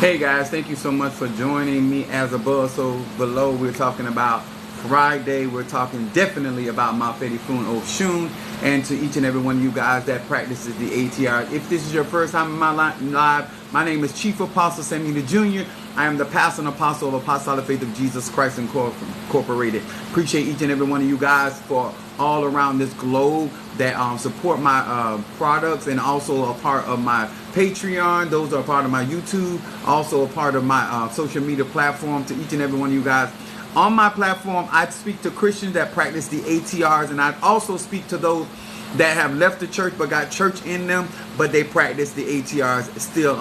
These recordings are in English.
Hey guys, thank you so much for joining me. As above, so below. We're talking about Friday. We're talking definitely about Ma Fedi Fun Oshun, and to each and every one of you guys that practices the ATRS. If this is your first time in my live, my name is Chief Apostle Samuel Jr. I am the pastor and apostle of Apostolic Faith of Jesus Christ Incorporated. Appreciate each and every one of you guys for all around this globe that support my products, and also a part of my Patreon. Those are a part of my YouTube, also a part of my social media platform. To each and every one of you guys on my platform, I speak to Christians that practice the ATRs, and I also speak to those that have left the church but got church in them, but they practice the ATRs still.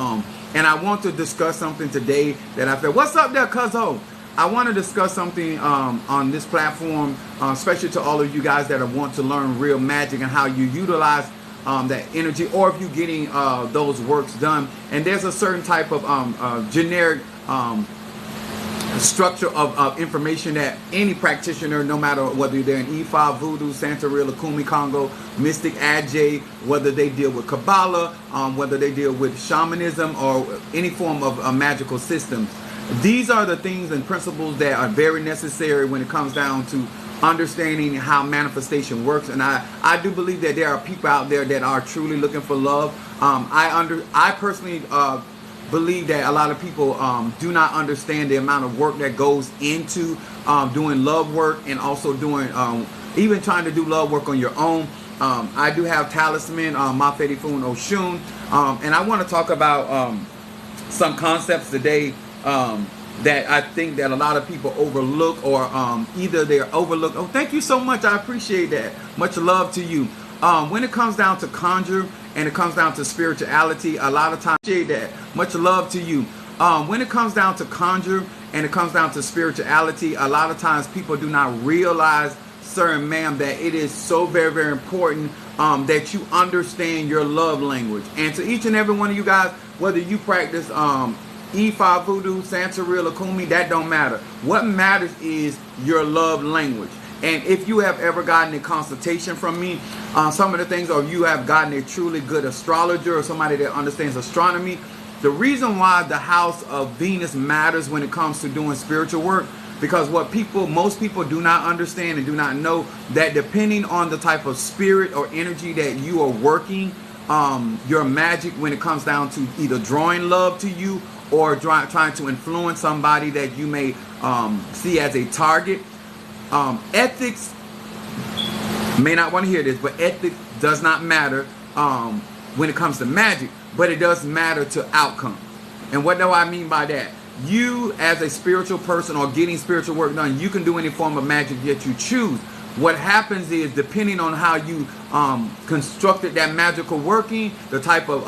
And I want to discuss something today that I feel. What's up there, cuzzo? I want to discuss something on this platform, especially to all of you guys that want to learn real magic and how you utilize that energy, or if you're getting those works done. And there's a certain type of generic structure of information that any practitioner, no matter whether they're in E5, Voodoo, Santeria, Lakumi, Congo, Mystic, Ajay, whether they deal with Kabbalah, whether they deal with shamanism or any form of magical systems. These are the things and principles that are very necessary when it comes down to understanding how manifestation works. And I do believe that there are people out there that are truly looking for love. I personally believe that a lot of people do not understand the amount of work that goes into doing love work, and also doing even trying to do love work on your own. I do have talisman, Ma Fedi Fun Oshun, and I want to talk about some concepts today that I think that a lot of people overlook, or either they're overlooked. Oh, thank you so much. I appreciate that. Much love to you. When it comes down to conjure and it comes down to spirituality, a lot of times, that much love to you. When it comes down to conjure and it comes down to spirituality, a lot of times people do not realize, sir and ma'am, that it is so very, very important that you understand your love language. And to each and every one of you guys, whether you practice E5, Voodoo, Santeria, Lakumi, that don't matter. What matters is your love language. And if you have ever gotten a consultation from me, some of the things, or you have gotten a truly good astrologer or somebody that understands astronomy, the reason why the house of Venus matters when it comes to doing spiritual work, because what most people do not understand and do not know, that depending on the type of spirit or energy that you are working, your magic, when it comes down to either drawing love to you or trying to influence somebody that you may see as a target. Ethics, may not want to hear this, but ethics does not matter when it comes to magic, but it does matter to outcome. And what do I mean by that? You, as a spiritual person or getting spiritual work done, you can do any form of magic that you choose. What happens is, depending on how you constructed that magical working, the type of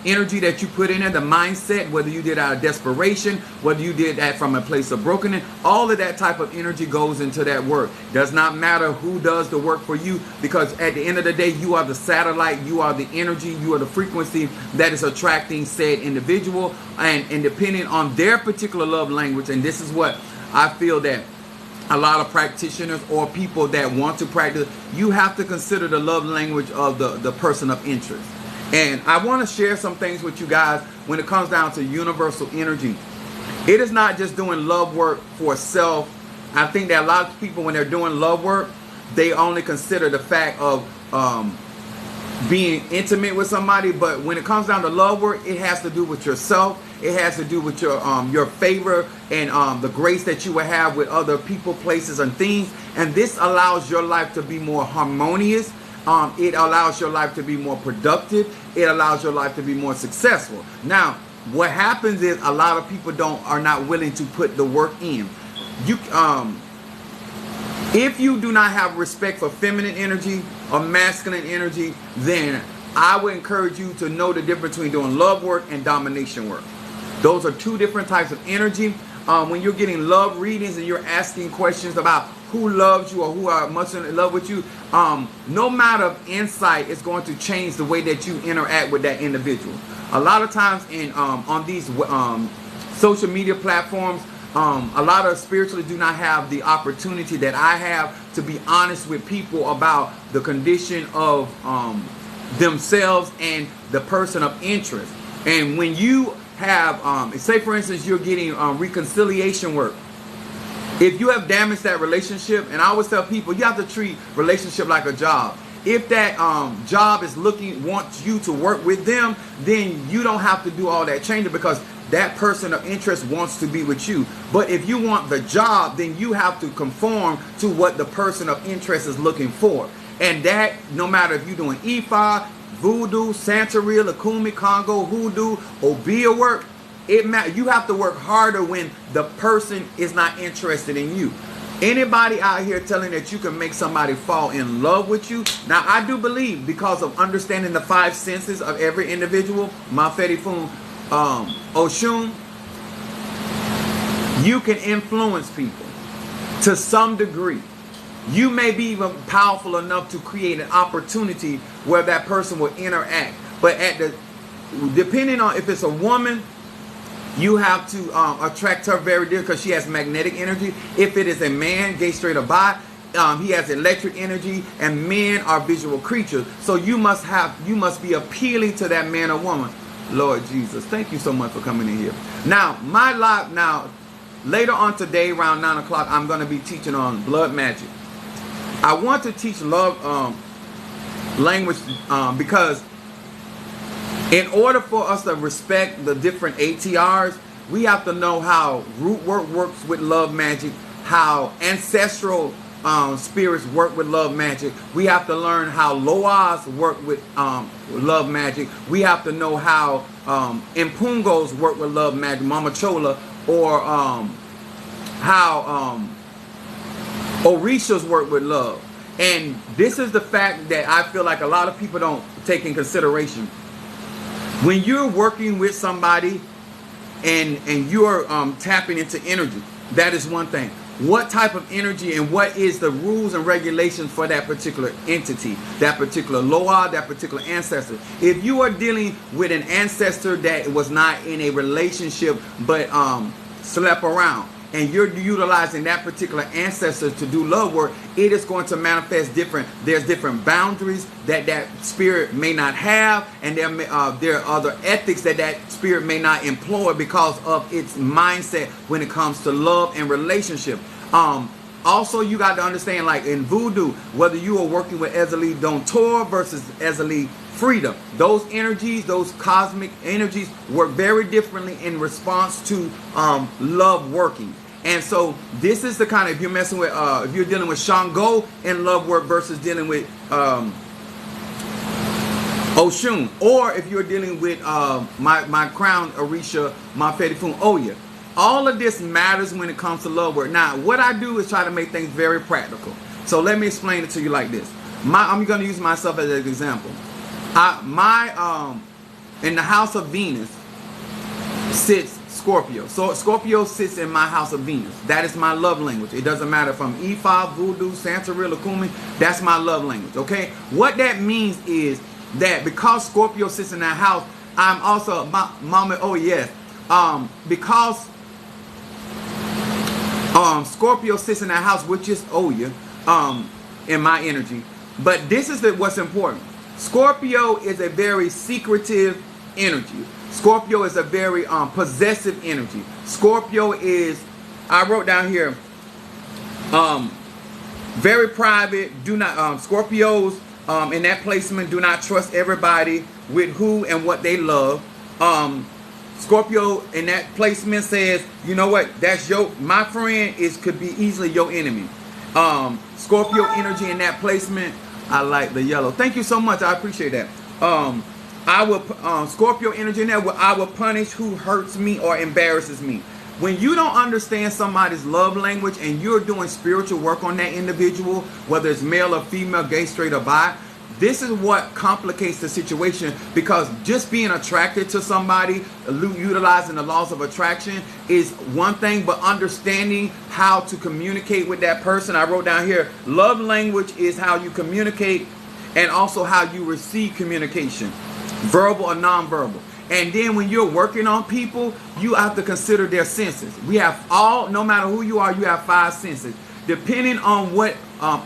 energy that you put in it, the mindset, whether you did out of desperation, whether you did that from a place of brokenness, all of that type of energy goes into that work. Does not matter who does the work for you, because at the end of the day, you are the satellite, you are the energy, you are the frequency that is attracting said individual, and depending on their particular love language. And this is what I feel that a lot of practitioners or people that want to practice, you have to consider the love language of the person of interest. And I want to share some things with you guys when it comes down to universal energy. It is not just doing love work for self. I think that a lot of people, when they're doing love work, they only consider the fact of being intimate with somebody. But when it comes down to love work, it has to do with yourself. It has to do with your favor and the grace that you will have with other people, places, and things. And this allows your life to be more harmonious. It allows your life to be more productive. It allows your life to be more successful. Now, what happens is, a lot of people are not willing to put the work in. If you do not have respect for feminine energy or masculine energy, then I would encourage you to know the difference between doing love work and domination work. Those are two different types of energy. When you're getting love readings and you're asking questions about who loves you or who are much in love with you, no matter of insight is going to change the way that you interact with that individual. A lot of times on these social media platforms, a lot of spiritually do not have the opportunity that I have to be honest with people about the condition of themselves and the person of interest. And when you have, say for instance, you're getting reconciliation work. If you have damaged that relationship, and I always tell people, you have to treat relationship like a job. If that job is wants you to work with them, then you don't have to do all that changing, because that person of interest wants to be with you. But if you want the job, then you have to conform to what the person of interest is looking for. And that, no matter if you're doing Ifa, Voodoo, Santeria, Lakumi, Congo, Hoodoo, Obeah work, you have to work harder when the person is not interested in you. Anybody out here telling that you can make somebody fall in love with you? Now, I do believe, because of understanding the 5 senses of every individual, Mafedi Fun, Oshun, you can influence people to some degree. You may be even powerful enough to create an opportunity where that person will interact. But depending on if it's a woman, you have to attract her very dear, because she has magnetic energy. If it is a man, gay, straight, or bi, he has electric energy, and men are visual creatures. So you must be appealing to that man or woman. Lord Jesus, thank you so much for coming in here. Now, later on today, around 9 o'clock, I'm going to be teaching on blood magic. I want to teach love language because in order for us to respect the different ATRs, we have to know how root work works with love magic, how ancestral spirits work with love magic. We have to learn how Loas work with love magic. We have to know how Impungos work with love magic, Mama Chola, or how Orishas work with love. And this is the fact that I feel like a lot of people don't take in consideration. When you're working with somebody and you're tapping into energy, that is one thing. What type of energy and what is the rules and regulations for that particular entity, that particular Loa, that particular ancestor? If you are dealing with an ancestor that was not in a relationship but slept around, and you're utilizing that particular ancestor to do love work, it is going to manifest different. There's different boundaries that spirit may not have, and there are other ethics that spirit may not employ because of its mindset when it comes to love and relationship. Also, you got to understand, like in voodoo, whether you are working with Ezeli Dontor versus Ezeli Freedom, those energies, those cosmic energies work very differently in response to love working. And so this is the kind of, if you're messing with, if you're dealing with Shango in love work versus dealing with Oshun, or if you're dealing with my crown Orisha, Mafedi Fun Oya. All of this matters when it comes to love work. Now, what I do is try to make things very practical. So let me explain it to you like this. I'm going to use myself as an example. In the house of Venus sits Scorpio. So Scorpio sits in my house of Venus. That is my love language. It doesn't matter if I'm Ifa, Voodoo, Santeria, Lakumi. That's my love language. Okay. What that means is that because Scorpio sits in that house, I'm also Mama. Oh yes. Because Scorpio sits in that house, which is Oya, in my energy. But this is what's important. Scorpio is a very secretive energy. Scorpio is a very possessive energy. Scorpio is, I wrote down here, very private. Do not Scorpios in that placement do not trust everybody with who and what they love. Scorpio in that placement says, you know what, that's my friend could be easily your enemy. Scorpio energy in that placement, I like the yellow. Thank you so much. I appreciate that. I will Scorpio energy in there. I will punish who hurts me or embarrasses me. When you don't understand somebody's love language and you're doing spiritual work on that individual, whether it's male or female, gay, straight, or bi, this is what complicates the situation, because just being attracted to somebody, utilizing the laws of attraction is one thing, but understanding how to communicate with that person. I wrote down here, love language is how you communicate and also how you receive communication, verbal or nonverbal. And then when you're working on people, you have to consider their senses. We have no matter who you are, you have 5 senses. Depending on what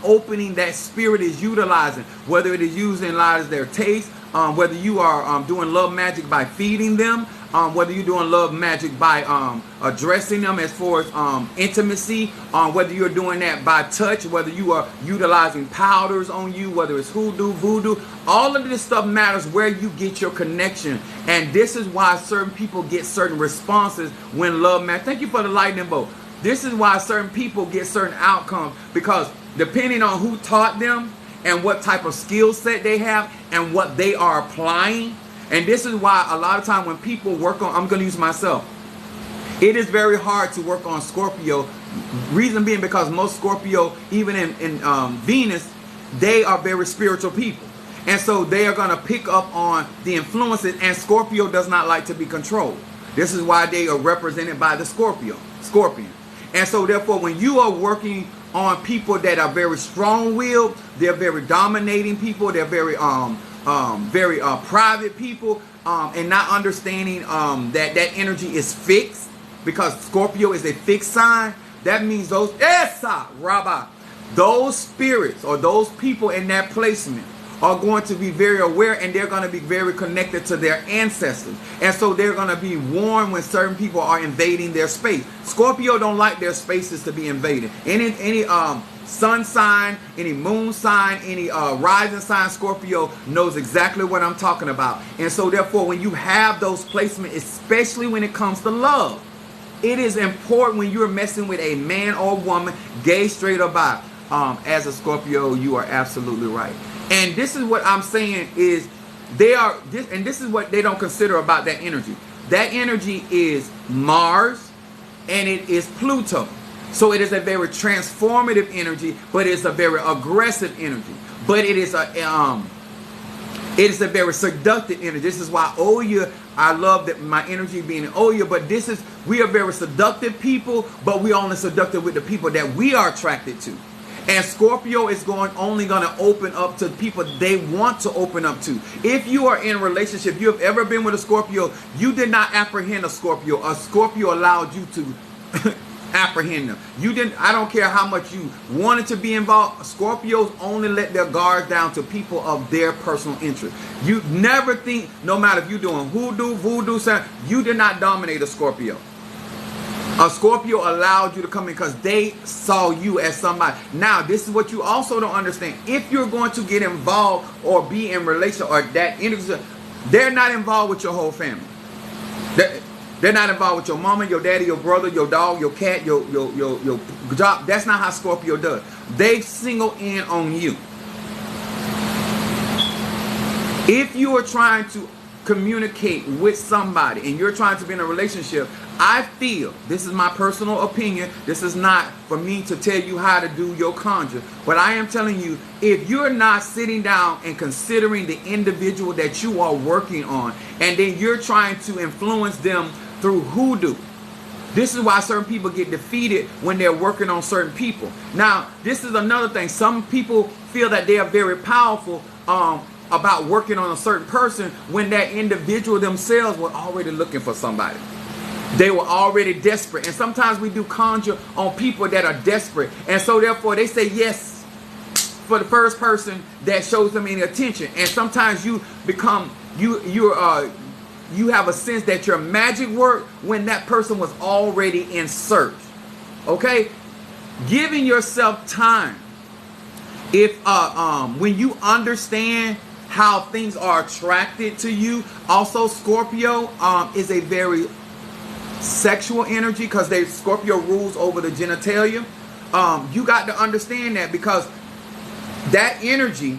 opening that spirit is utilizing, whether it is using their taste, whether you are doing love magic by feeding them, whether you're doing love magic by addressing them as far as intimacy, whether you're doing that by touch, whether you are utilizing powders on you, whether it's hoodoo, voodoo, all of this stuff matters where you get your connection. And this is why certain people get certain responses when love magic. Thank you for the lightning bolt. This is why certain people get certain outcomes, because depending on who taught them and what type of skill set they have and what they are applying. And this is why a lot of time when people work on, I'm going to use myself, it is very hard to work on Scorpio. Reason being because most Scorpio, even in Venus, they are very spiritual people. And so they are going to pick up on the influences, and Scorpio does not like to be controlled. This is why they are represented by the Scorpion. And so therefore, when you are working on people that are very strong-willed, they're very dominating people, they're very private people, and not understanding that energy is fixed, because Scorpio is a fixed sign. That means those spirits or those people in that placement are going to be very aware, and they're going to be very connected to their ancestors. And so they're going to be warned when certain people are invading their space. Scorpio don't like their spaces to be invaded. Any sun sign, any moon sign, any rising sign, Scorpio knows exactly what I'm talking about. And so therefore, when you have those placements, especially when it comes to love, it is important when you're messing with a man or woman, gay, straight, or bi. As a Scorpio, you are absolutely right. And this is what I'm saying is this is what they don't consider about that energy. That energy is Mars and it is Pluto. So it is a very transformative energy, but it's a very aggressive energy. But it is a very seductive energy. This is why Oya, I love that my energy being in Oya, but we are very seductive people, but we only seductive with the people that we are attracted to. And Scorpio is only going to open up to people they want to open up to. If you are in a relationship, you have ever been with a Scorpio, you did not apprehend a Scorpio. A Scorpio allowed you to apprehend them. You didn't. I don't care how much you wanted to be involved. Scorpios only let their guards down to people of their personal interest. You never think, no matter if you're doing hoodoo, voodoo, you did not dominate a Scorpio. A Scorpio allowed you to come in because they saw you as somebody. Now, this is what you also don't understand. If you're going to get involved or be in relation or that energy, they're not involved with your whole family. They're not involved with your mama, your daddy, your brother, your dog, your cat, your job. That's not how Scorpio does. They single in on you. If you are trying to communicate with somebody and you're trying to be in a relationship, I feel, this is my personal opinion, this is not for me to tell you how to do your conjure, but I am telling you, if you're not sitting down and considering the individual that you are working on, and then you're trying to influence them through hoodoo, this is why certain people get defeated when they're working on certain people. Now, this is another thing. Some people feel that they are very powerful about working on a certain person when that individual themselves were already looking for somebody. They were already desperate. And sometimes we do conjure on people that are desperate. And so therefore they say yes for the first person that shows them any attention. And sometimes you become, you have a sense that your magic worked when that person was already in search. Okay? Giving yourself time. If when you understand how things are attracted to you, also Scorpio is a very sexual energy because Scorpio rules over the genitalia. You got to understand that, because that energy,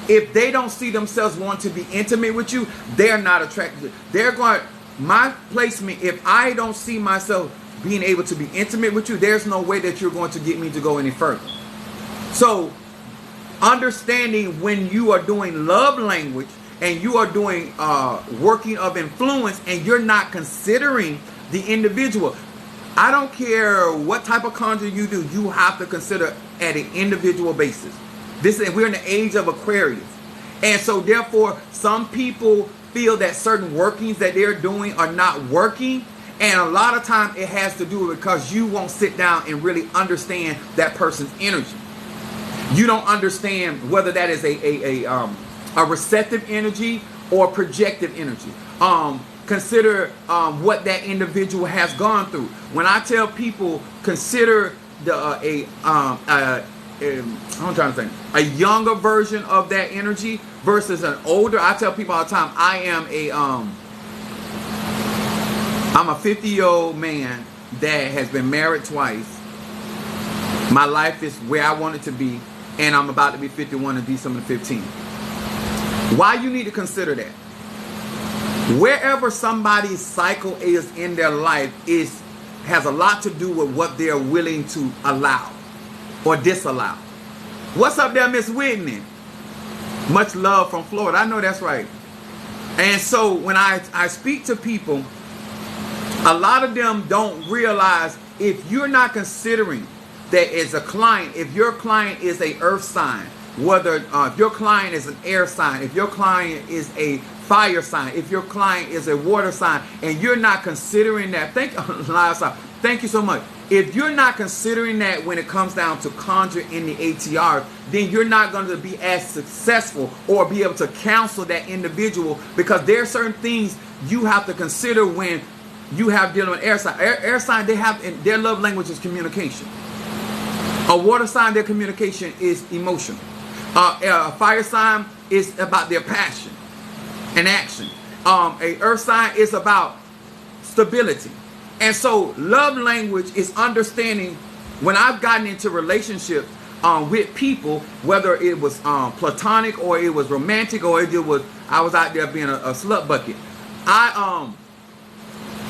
if they don't see themselves wanting to be intimate with you, they're not attracted. They're going, my placement, if I don't see myself being able to be intimate with you, there's no way that you're going to get me to go any further. So understanding when you are doing love language and you are doing working of influence and you're not considering the individual. I don't care what type of conjure you do, you have to consider at an individual basis. We're in the age of Aquarius. And so therefore, some people feel that certain workings that they're doing are not working. And a lot of times it has to do with because you won't sit down and really understand that person's energy. You don't understand whether that is a receptive energy or projective energy. consider what that individual has gone through. When I tell people consider I'm trying to think, a younger version of that energy versus an older. I tell people all the time, I'm a 50-year-old man that has been married twice. My life is where I want it to be, and I'm about to be 51 on December 15th. Why you need to consider that? Wherever somebody's cycle is in their life has a lot to do with what they're willing to allow or disallow. What's up there, Miss Whitney? Much love from Florida. I know that's right. And so when I speak to people, a lot of them don't realize, if you're not considering that as a client, if your client is a earth sign, whether if your client is an air sign, if your client is a fire sign, if your client is a water sign, and you're not considering that, thank you so much. If you're not considering that when it comes down to conjure in the ATRs, then you're not going to be as successful or be able to counsel that individual, because there are certain things you have to consider when you have dealing with air sign. Air sign, their love language is communication. A water sign, their communication is emotional. A fire sign is about their passion and action. A earth sign is about stability. And so love language is understanding. When I've gotten into relationships with people, whether it was platonic or it was romantic or it was I was out there being a slut bucket,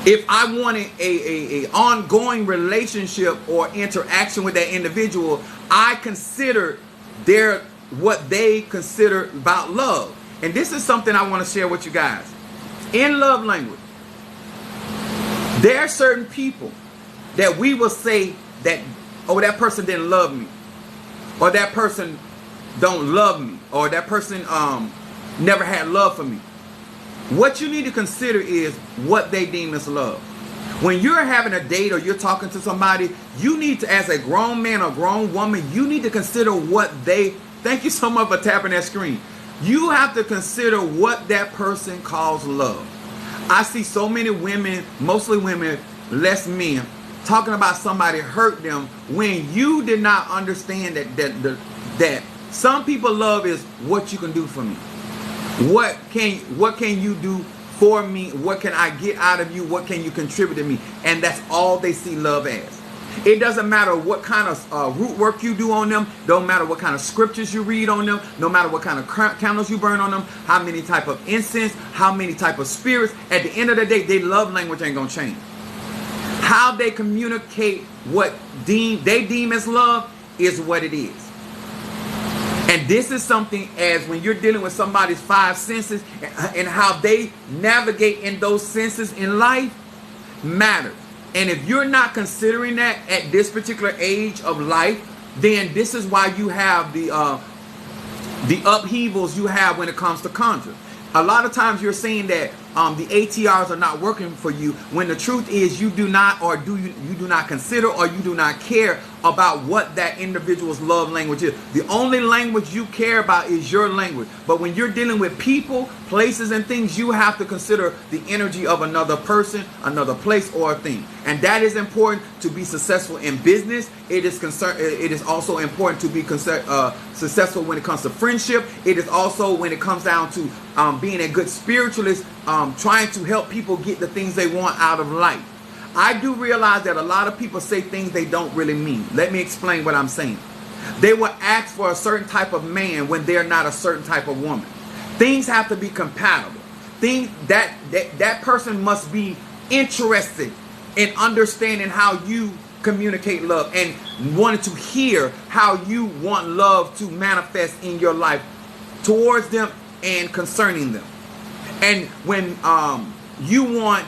if I wanted a ongoing relationship or interaction with that individual, I consider what they consider about love. And this is something I want to share with you guys. In love language, there are certain people that we will say that, oh, that person didn't love me, or that person don't love me, or that person never had love for me. What you need to consider is what they deem as love. When you're having a date or you're talking to somebody, you need to, as a grown man or grown woman, you need to consider what they, thank you so much for tapping that screen. You have to consider what that person calls love. I see so many women, mostly women, less men, talking about somebody hurt them when you did not understand that some people love is what you can do for me. What can you do for me? What can I get out of you? What can you contribute to me? And that's all they see love as. It doesn't matter what kind of root work you do on them. Don't matter what kind of scriptures you read on them. No matter what kind of candles you burn on them. How many type of incense. How many type of spirits. At the end of the day, their love language ain't going to change. How they communicate what they deem as love is what it is. And this is something, as when you're dealing with somebody's five senses and how they navigate in those senses in life matters. And if you're not considering that at this particular age of life, then this is why you have the upheavals you have when it comes to conjure. A lot of times you're saying that the ATRs are not working for you, when the truth is you do not, or you do not consider, or you do not care about what that individual's love language is. The only language you care about is your language. But when you're dealing with people, places, and things, you have to consider the energy of another person, another place, or a thing. And that is important to be successful in business. It is also important to be successful when it comes to friendship. It is also when it comes down to being a good spiritualist, trying to help people get the things they want out of life. I do realize that a lot of people say things they don't really mean. Let me explain what I'm saying. They will ask for a certain type of man when they're not a certain type of woman. Things have to be compatible. Things that person must be interested in understanding how you communicate love and wanted to hear how you want love to manifest in your life towards them and concerning them. And when you want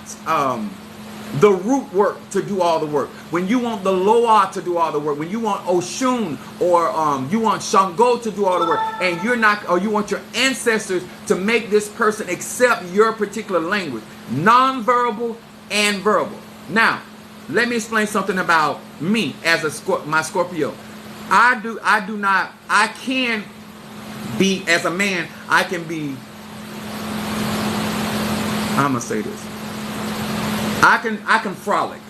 the root work to do all the work, when you want the Loa to do all the work, when you want Oshun or you want Shango to do all the work, and you're not, or you want your ancestors to make this person accept your particular language, non-verbal and verbal. Now, let me explain something about me as my Scorpio. I can be, as a man, I'm gonna say this. I can frolic,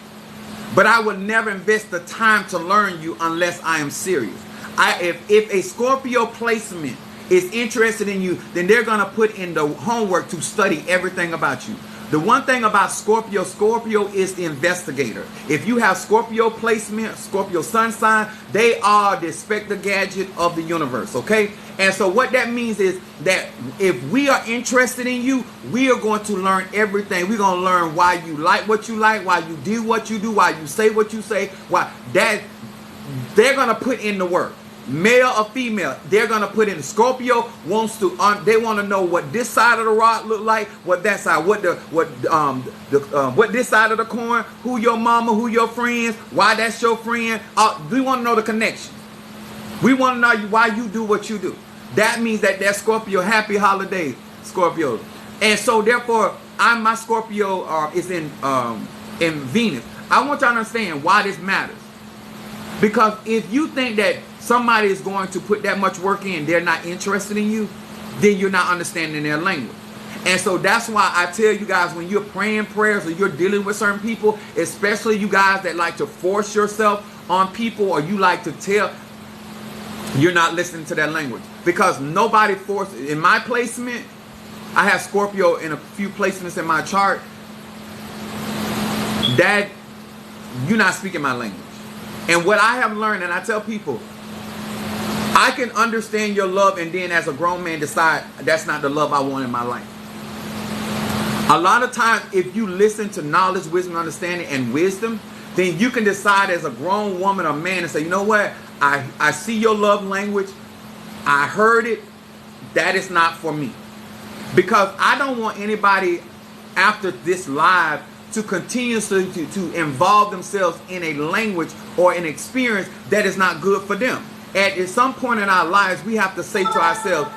but I would never invest the time to learn you unless I am serious. If a Scorpio placement is interested in you, then they're going to put in the homework to study everything about you. The one thing about Scorpio is the investigator. If you have Scorpio placement, Scorpio sun sign, they are the Inspector Gadget of the universe, okay? And so what that means is that if we are interested in you, we are going to learn everything. We're going to learn why you like what you like, why you do what you do, why you say what you say, why that they're going to put in the work. Male or female, they're gonna put in. Scorpio wants to. They want to know what this side of the rock look like, what that side, what this side of the coin, who your mama, who your friends, why that's your friend. We want to know the connection. We want to know why you do what you do. That means that Scorpio. Happy holidays, Scorpio. And so therefore, my Scorpio is in Venus. I want you to understand why this matters. Because if you think that somebody is going to put that much work in, they're not interested in you, then you're not understanding their language. And so that's why I tell you guys, when you're praying prayers or you're dealing with certain people, especially you guys that like to force yourself on people, or you like to tell, you're not listening to their language. Because nobody forces. In my placement, I have Scorpio in a few placements in my chart, that you're not speaking my language. And what I have learned, and I tell people, I can understand your love and then as a grown man decide that's not the love I want in my life. A lot of times, if you listen to knowledge, wisdom, understanding, and wisdom, then you can decide as a grown woman or man and say, you know what? I see your love language. I heard it. That is not for me. Because I don't want anybody after this live to continuously to involve themselves in a language or an experience that is not good for them. At some point in our lives, we have to say to ourselves,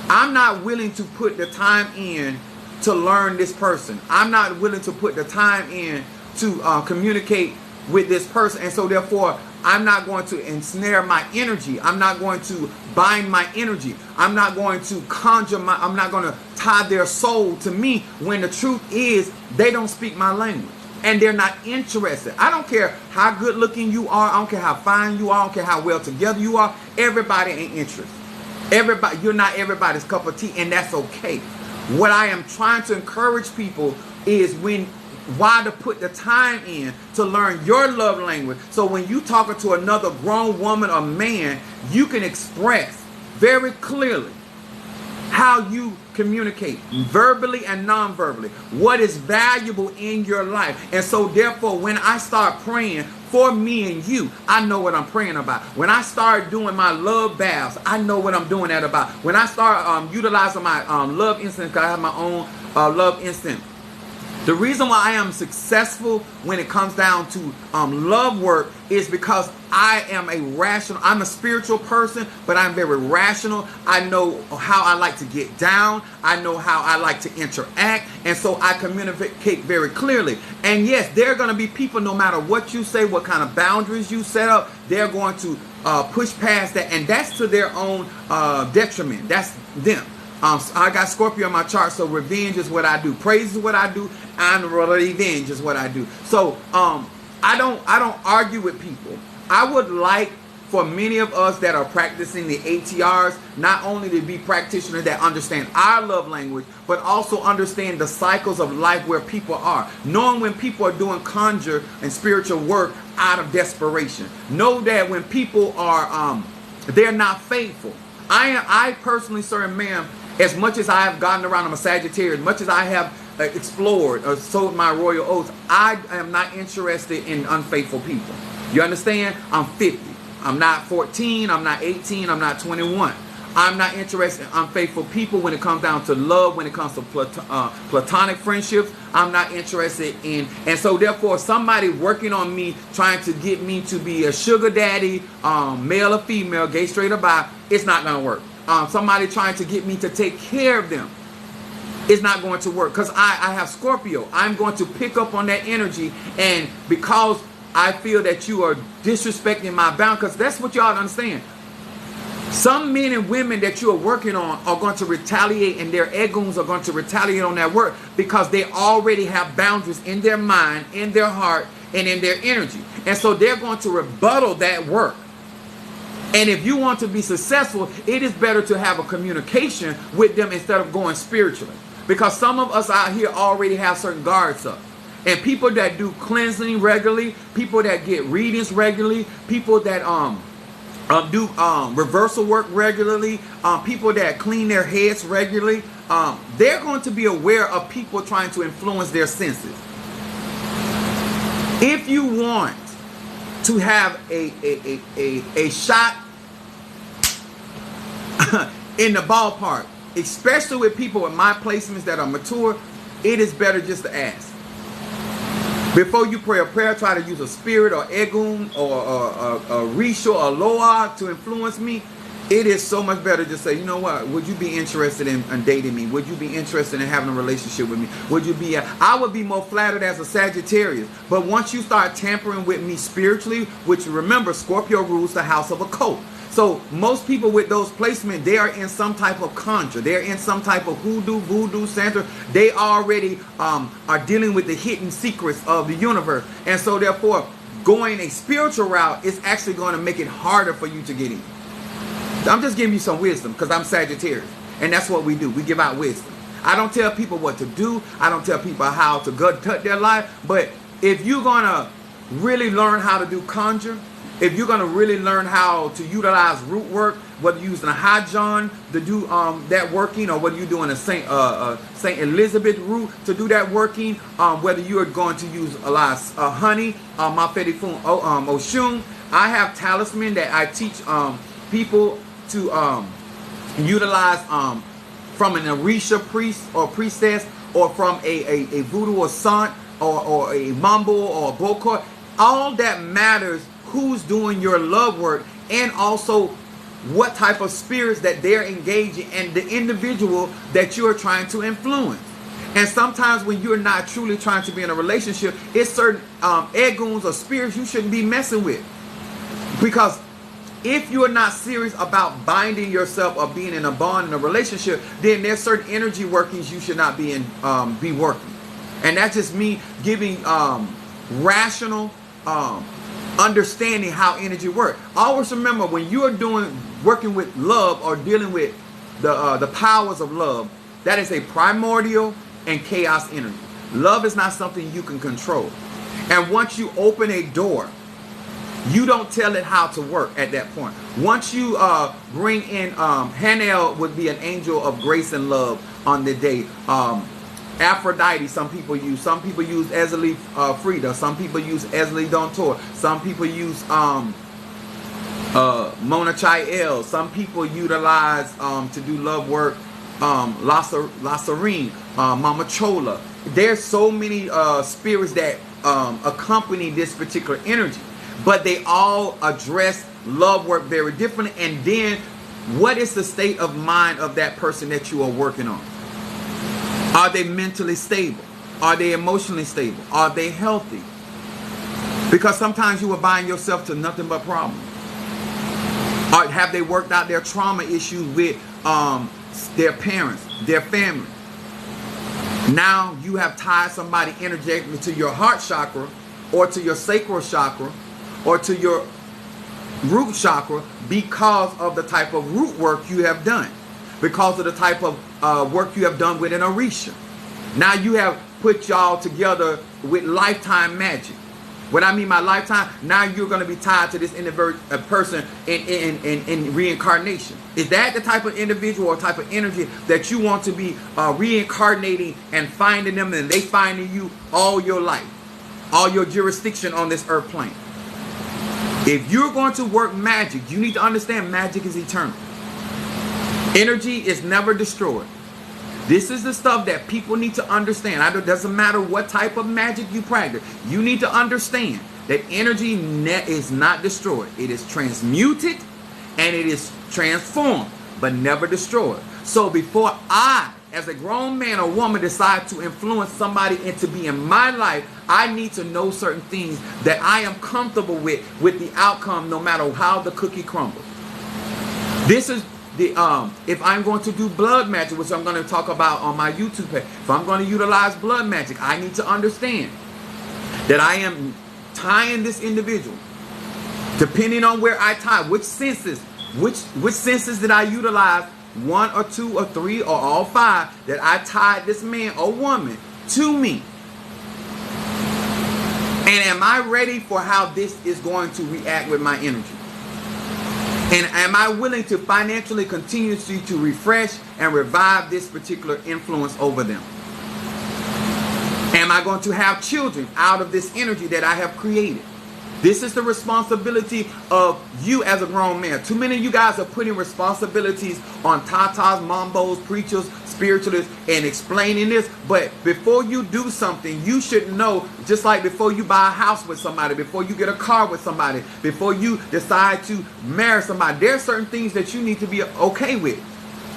I'm not willing to put the time in to learn this person. I'm not willing to put the time in to communicate with this person. And so therefore, I'm not going to ensnare my energy. I'm not going to bind my energy. I'm not going to I'm not going to tie their soul to me, when the truth is they don't speak my language and they're not interested. I don't care how good looking you are. I don't care how fine you are. I don't care how well together you are. Everybody ain't interested. Everybody, you're not everybody's cup of tea, and that's okay. What I am trying to encourage people is why to put the time in to learn your love language. So when you talking to another grown woman or man, you can express very clearly how you communicate verbally and non-verbally, what is valuable in your life. And so therefore, when I start praying for me and you, I know what I'm praying about. When I start doing my love baths, I know what I'm doing that about. When I start utilizing my love instant, because I have my own love instant. The reason why I am successful when it comes down to love work is because I'm a spiritual person, but I'm very rational. I know how I like to get down. I know how I like to interact. And so I communicate very clearly. And yes, there are going to be people, no matter what you say, what kind of boundaries you set up, they're going to push past that. And that's to their own detriment. That's them. I got Scorpio in my chart, so revenge is what I do. Praise is what I do, and revenge is what I do. So I don't argue with people. I would like for many of us that are practicing the ATRS not only to be practitioners that understand our love language, but also understand the cycles of life where people are. Knowing when people are doing conjure and spiritual work out of desperation. Know that when people are they're not faithful. I personally, sir and ma'am, as much as I have gotten around, I'm a Sagittarius, as much as I have explored or sold my royal oaths, I am not interested in unfaithful people. You understand? I'm 50. I'm not 14. I'm not 18. I'm not 21. I'm not interested in unfaithful people when it comes down to love, when it comes to platonic friendships. I'm not interested in. And so therefore, somebody working on me, trying to get me to be a sugar daddy, male or female, gay, straight or bi, it's not going to work. Somebody trying to get me to take care of them, it's not going to work. Because I have Scorpio. I'm going to pick up on that energy. And because I feel that you are disrespecting my boundaries, because that's what y'all understand. Some men and women that you are working on are going to retaliate, and their egoons are going to retaliate on that work because they already have boundaries in their mind, in their heart, and in their energy. And so they're going to rebuttal that work. And if you want to be successful, it is better to have a communication with them instead of going spiritually. Because some of us out here already have certain guards up. And people that do cleansing regularly, people that get readings regularly, people that do reversal work regularly, people that clean their heads regularly, they're going to be aware of people trying to influence their senses. If you want to have a shot in the ballpark, especially with people with my placements that are mature, it is better just to ask. Before you pray a prayer, try to use a spirit or egun or a risha or loa to influence me. It is so much better to say, you know what, would you be interested in dating me? Would you be interested in having a relationship with me? Would you be, I would be more flattered as a Sagittarius. But once you start tampering with me spiritually, which remember, Scorpio rules the house of occult. So most people with those placements, they are in some type of conjure. They're in some type of hoodoo, voodoo, Santa. They already are dealing with the hidden secrets of the universe. And so therefore, going a spiritual route is actually going to make it harder for you to get in. I'm just giving you some wisdom because I'm Sagittarius. And that's what we do. We give out wisdom. I don't tell people what to do. I don't tell people how to gut their life. But if you're going to really learn how to do conjure, if you're going to really learn how to utilize root work, whether you're using a Hajan to do that working, or whether you're doing a Saint Elizabeth root to do that working, whether you are going to use a lot of honey, Mafedifun Oshun, I have talisman that I teach people to utilize from an Orisha priest or priestess, or from a voodoo or sant, or a mambo or a bokor. All that matters who's doing your love work, and also what type of spirits that they're engaging, and the individual that you are trying to influence. And sometimes when you're not truly trying to be in a relationship, it's certain egoons or spirits you shouldn't be messing with. Because if you're not serious about binding yourself or being in a bond in a relationship, then there's certain energy workings you should not be in, be working. And that's just me giving rational understanding how energy works. Always remember, when you are working with love or dealing with the powers of love, that is a primordial and chaos energy. Love is not something you can control. And once you open a door, you don't tell it how to work at that point. Once you bring in, Hanel would be an angel of grace and love on the day. Aphrodite, some people use Ezeli Frida, some people use Ezeli Dontor, some people use Mona Chael, some people utilize to do love work Lasarine, Mama Chola. There's so many spirits that accompany this particular energy, but they all address love work very differently. And then what is the state of mind of that person that you are working on? Are they mentally stable? Are they emotionally stable? Are they healthy? Because sometimes you will bind yourself to nothing but problems. Or have they worked out their trauma issues with their parents, their family? Now you have tied somebody energetically to your heart chakra, or to your sacral chakra, or to your root chakra, because of the type of root work you have done, because of the type of work you have done with an Orisha. Now you have put y'all together with lifetime magic. What I mean by lifetime, now you're going to be tied to this person in reincarnation. Is that the type of individual or type of energy that you want to be reincarnating and finding them, and they finding you all your life, all your jurisdiction on this earth plane? If you're going to work magic, you need to understand magic is eternal. Energy is never destroyed. This is the stuff that people need to understand. It doesn't matter what type of magic you practice. You need to understand that energy is not destroyed. It is transmuted and it is transformed, but never destroyed. So before I, as a grown man or woman, decide to influence somebody into being in my life, I need to know certain things that I am comfortable with the outcome, no matter how the cookie crumbles. This is the if I'm going to do blood magic, which I'm going to talk about on my YouTube page, if I'm going to utilize blood magic, I need to understand that I am tying this individual, depending on where I tie, which senses did I utilize, 1 or 2 or 3 or all 5, that I tied this man or woman to me. And am I ready for how this is going to react with my energy? And am I willing to financially continuously to refresh and revive this particular influence over them? Am I going to have children out of this energy that I have created? This is the responsibility of you as a grown man. Too many of you guys are putting responsibilities on tatas, mambos, preachers, spiritualists, and explaining this. But before you do something, you should know, just like before you buy a house with somebody, before you get a car with somebody, before you decide to marry somebody, there are certain things that you need to be okay with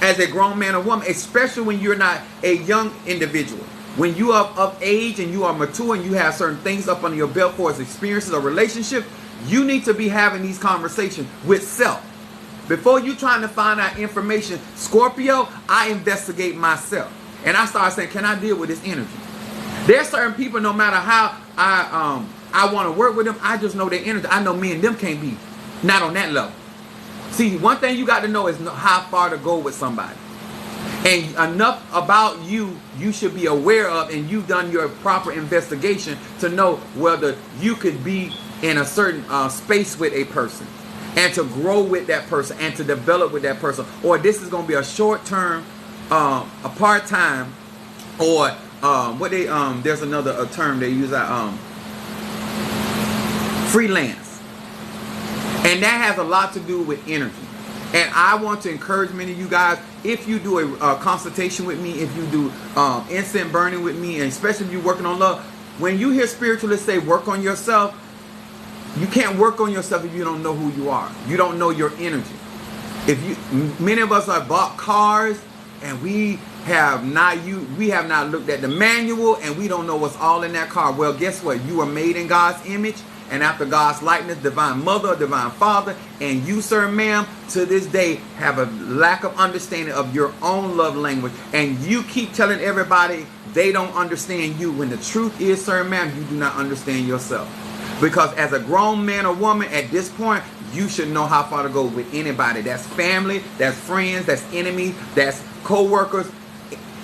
as a grown man or woman, especially when you're not a young individual. When you are of age and you are mature and you have certain things up under your belt for as experiences or relationships, you need to be having these conversations with self. Before you trying to find out information, Scorpio, I investigate myself. And I start saying, can I deal with this energy? There's certain people, no matter how I want to work with them, I just know their energy. I know me and them can't be not on that level. See, one thing you got to know is how far to go with somebody. And enough about you should be aware of, and you've done your proper investigation to know whether you could be in a certain space with a person and to grow with that person and to develop with that person, or this is going to be a short-term, a part-time, or there's another term they use, freelance. And that has a lot to do with energy. And I want to encourage many of you guys, if you do a consultation with me, if you do incense burning with me, and especially if you're working on love, when you hear spiritualists say work on yourself, you can't work on yourself if you don't know who you are. You don't know your energy. Many of us have bought cars and we have not looked at the manual, and we don't know what's all in that car. Well, guess what? You are made in God's image and after God's likeness, divine mother, divine father, and you, sir, ma'am, to this day have a lack of understanding of your own love language, and you keep telling everybody they don't understand you, when the truth is, sir, ma'am, you do not understand yourself. Because as a grown man or woman at this point, you should know how far to go with anybody. That's family, that's friends, that's enemies, that's co-workers,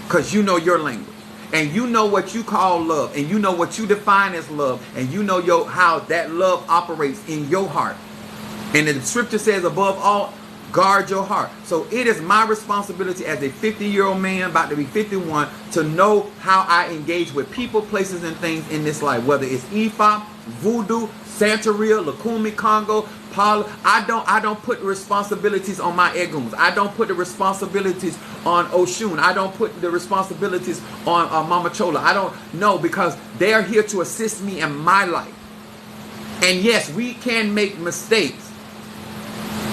because you know your language. And you know what you call love, and you know what you define as love, and you know how that love operates in your heart. And the scripture says, above all, guard your heart. So it is my responsibility as a 50-year-old man, about to be 51, to know how I engage with people, places, and things in this life. Whether it's Ifa, Voodoo, Santeria, Lukumi, Congo, Paula. I don't put responsibilities on my Eguns. I don't put the responsibilities on Oshun. I don't put the responsibilities on Mama Chola. I don't know, because they are here to assist me in my life. And yes, we can make mistakes.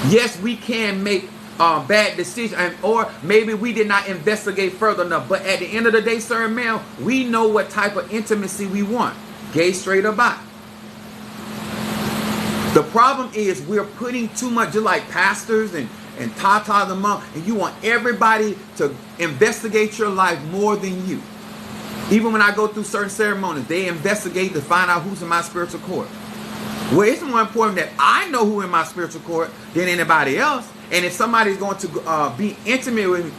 Yes, we can make bad decisions, or maybe we did not investigate further enough. But at the end of the day, sir and ma'am, we know what type of intimacy we want. Gay, straight, or bi. The problem is we're putting too much, just like pastors and tatas and mom, and you want everybody to investigate your life more than you. Even when I go through certain ceremonies, they investigate to find out who's in my spiritual court. Well, it's more important that I know who in my spiritual court than anybody else. And if somebody's going to be intimate with me,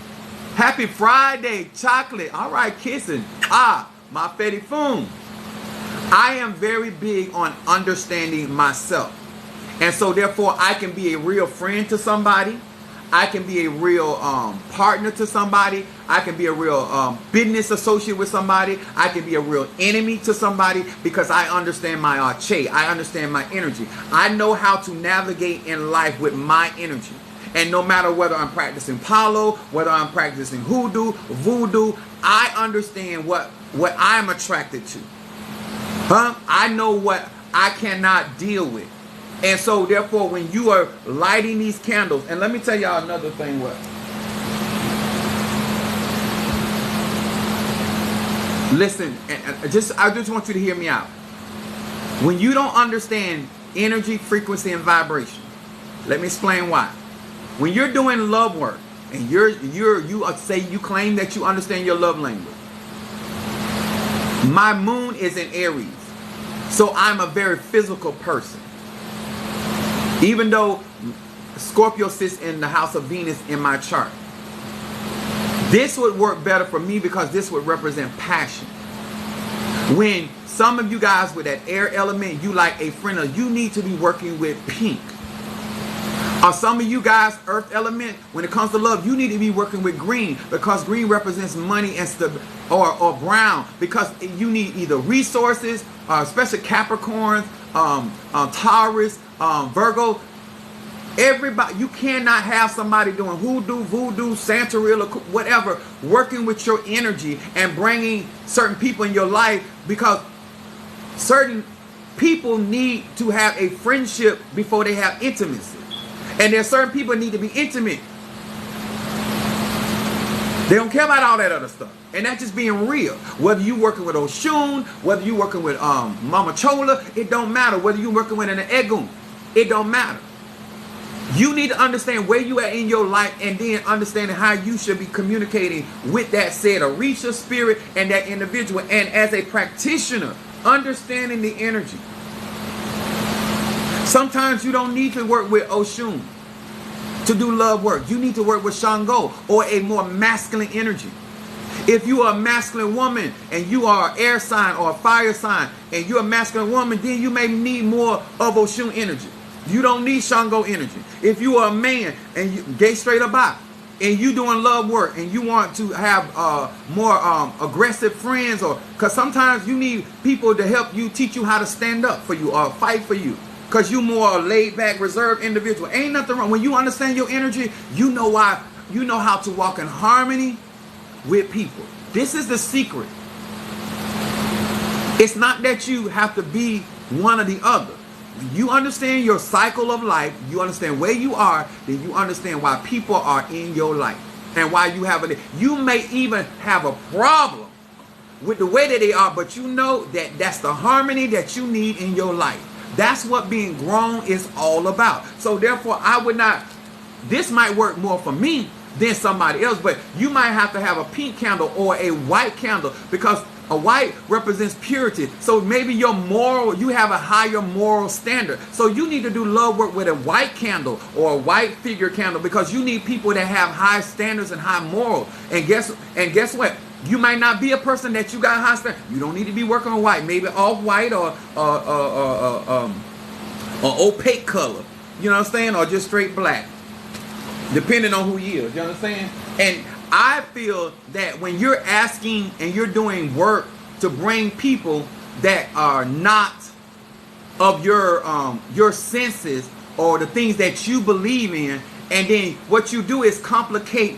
happy Friday, chocolate. All right, kissing. My fetty foom. I am very big on understanding myself. And so therefore I can be a real friend to somebody. I can be a real partner to somebody. I can be a real business associate with somebody. I can be a real enemy to somebody, because I understand my arche. I understand my energy. I know how to navigate in life with my energy. And no matter whether I'm practicing Palo, whether I'm practicing hoodoo, voodoo, I understand what I'm attracted to. I know what I cannot deal with. And so therefore, when you are lighting these candles, and let me tell y'all another thing. Listen, I just want you to hear me out. When you don't understand energy, frequency, and vibration, let me explain why. when you're doing love work and you say you claim that you understand your love language, my moon is in Aries, so I'm a very physical person. Even though Scorpio sits in the house of Venus in my chart, this would work better for me because this would represent passion. When some of you guys with that air element, you like a friend, or you need to be working with pink. Or some of you guys, earth element, when it comes to love, you need to be working with green, because green represents money and or brown, because you need either resources, especially Capricorns, Taurus, Virgo. Everybody, you cannot have somebody doing hoodoo, voodoo, Santeria, whatever, working with your energy and bringing certain people in your life, because certain people need to have a friendship before they have intimacy. And there's certain people need to be intimate. They don't care about all that other stuff. And that's just being real. Whether you working with Oshun, whether you working with Mama Chola, it don't matter. Whether you working with an Egun, it don't matter. You need to understand where you are in your life, and then understanding how you should be communicating with that said Orisha spirit and that individual. And as a practitioner, understanding the energy. Sometimes you don't need to work with Oshun to do love work. You need to work with Shango, or a more masculine energy. If you are a masculine woman and you are an air sign or a fire sign and you're a masculine woman, then you may need more of Oshun energy. You don't need Shango energy. If you are a man and you gay straight about and you doing love work and you want to have more aggressive friends, or because sometimes you need people to help you, teach you how to stand up for you or fight for you, because you more a laid back, reserved individual. Ain't nothing wrong. When you understand your energy, you know why, you know how to walk in harmony with people. This is the secret. It's not that you have to be one or the other. When you understand your cycle of life, you understand where you are, then you understand why people are in your life and why you have it. You may even have a problem with the way that they are, but you know that that's the harmony that you need in your life. That's what being grown is all about. So therefore, I would not, this might work more for me than somebody else, but you might have to have a pink candle or a white candle, because a white represents purity. So maybe your moral, you have a higher moral standard. So you need to do love work with a white candle or a white figure candle, because you need people that have high standards and high morals. And guess what? You might not be a person that you got high standards. You don't need to be working on white. Maybe off white or opaque color. You know what I'm saying? Or just straight black, depending on who you is. You understand? And I feel that when you're asking and you're doing work to bring people that are not of your senses or the things that you believe in, and then what you do is complicate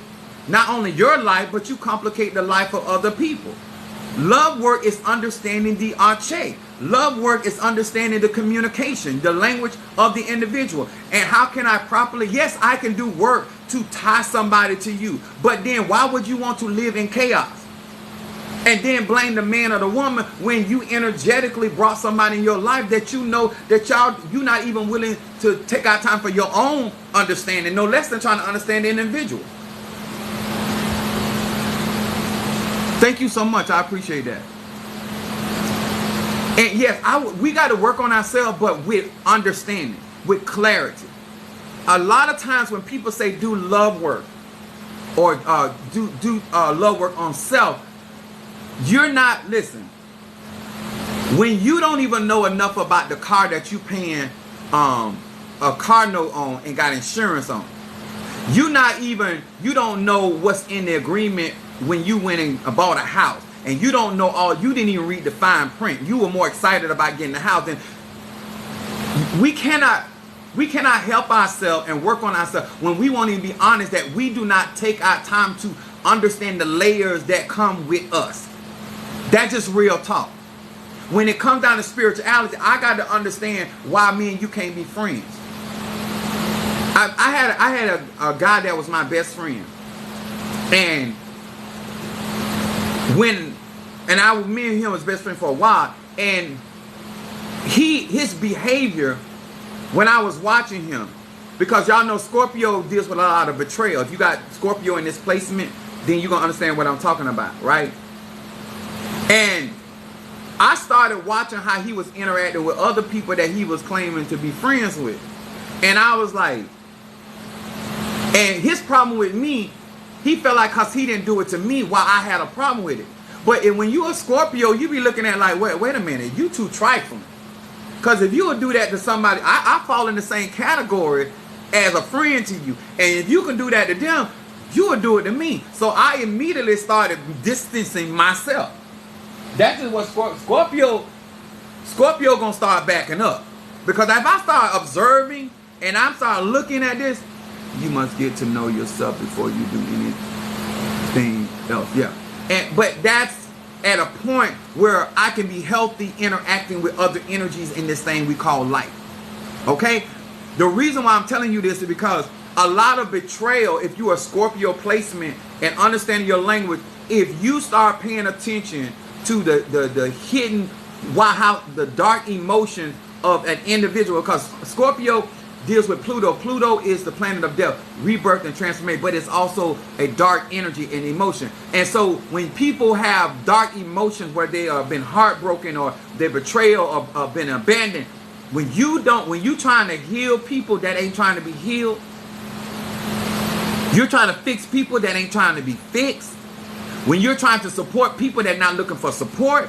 not only your life, but you complicate the life of other people. Love work is understanding the arche. Love work is understanding the communication, the language of the individual. And how can I properly, yes, I can do work to tie somebody to you, but then why would you want to live in chaos and then blame the man or the woman when you energetically brought somebody in your life that you know that you're not even willing to take out time for your own understanding, no less than trying to understand the individual. Thank you so much. I appreciate that. And yes, we got to work on ourselves, but with understanding, with clarity. A lot of times when people say do love work or do love work on self, you're not, listen, when you don't even know enough about the car that you paying a car note on and got insurance on, you don't know what's in the agreement when you went and bought a house, and you don't know you didn't even read the fine print. You were more excited about getting the house. And we cannot help ourselves and work on ourselves when we won't even be honest that we do not take our time to understand the layers that come with us. That's just real talk. When it comes down to spirituality, I got to understand why me and you can't be friends. I had a guy that was my best friend, and me and him was best friends for a while, and his behavior when I was watching him, Because y'all know Scorpio deals with a lot of betrayal. If you got Scorpio in this placement, then you're going to understand what I'm talking about, right? And I started watching how he was interacting with other people that he was claiming to be friends with. And I was like, and his problem with me, he felt like because he didn't do it to me, why I had a problem with it. But when you're a Scorpio, you be looking at like, wait a minute, you too trifling. Because if you would do that to somebody, I fall in the same category as a friend to you. And if you can do that to them, you would do it to me. So I immediately started distancing myself. That's just what Scorpio gonna start backing up. Because if I start observing and I start looking at this, you must get to know yourself before you do anything else. Yeah. But that's at a point where I can be healthy interacting with other energies in this thing we call life. Okay? The reason why I'm telling you this is because a lot of betrayal, if you're a Scorpio placement and understanding your language, if you start paying attention to the hidden, how the dark emotions of an individual, because Scorpio deals with Pluto. Pluto is the planet of death, rebirth and transformation, but it's also a dark energy and emotion. And so when people have dark emotions where they have been heartbroken or their betrayal or been abandoned, when you trying to heal people that ain't trying to be healed, you're trying to fix people that ain't trying to be fixed, when you're trying to support people that not looking for support,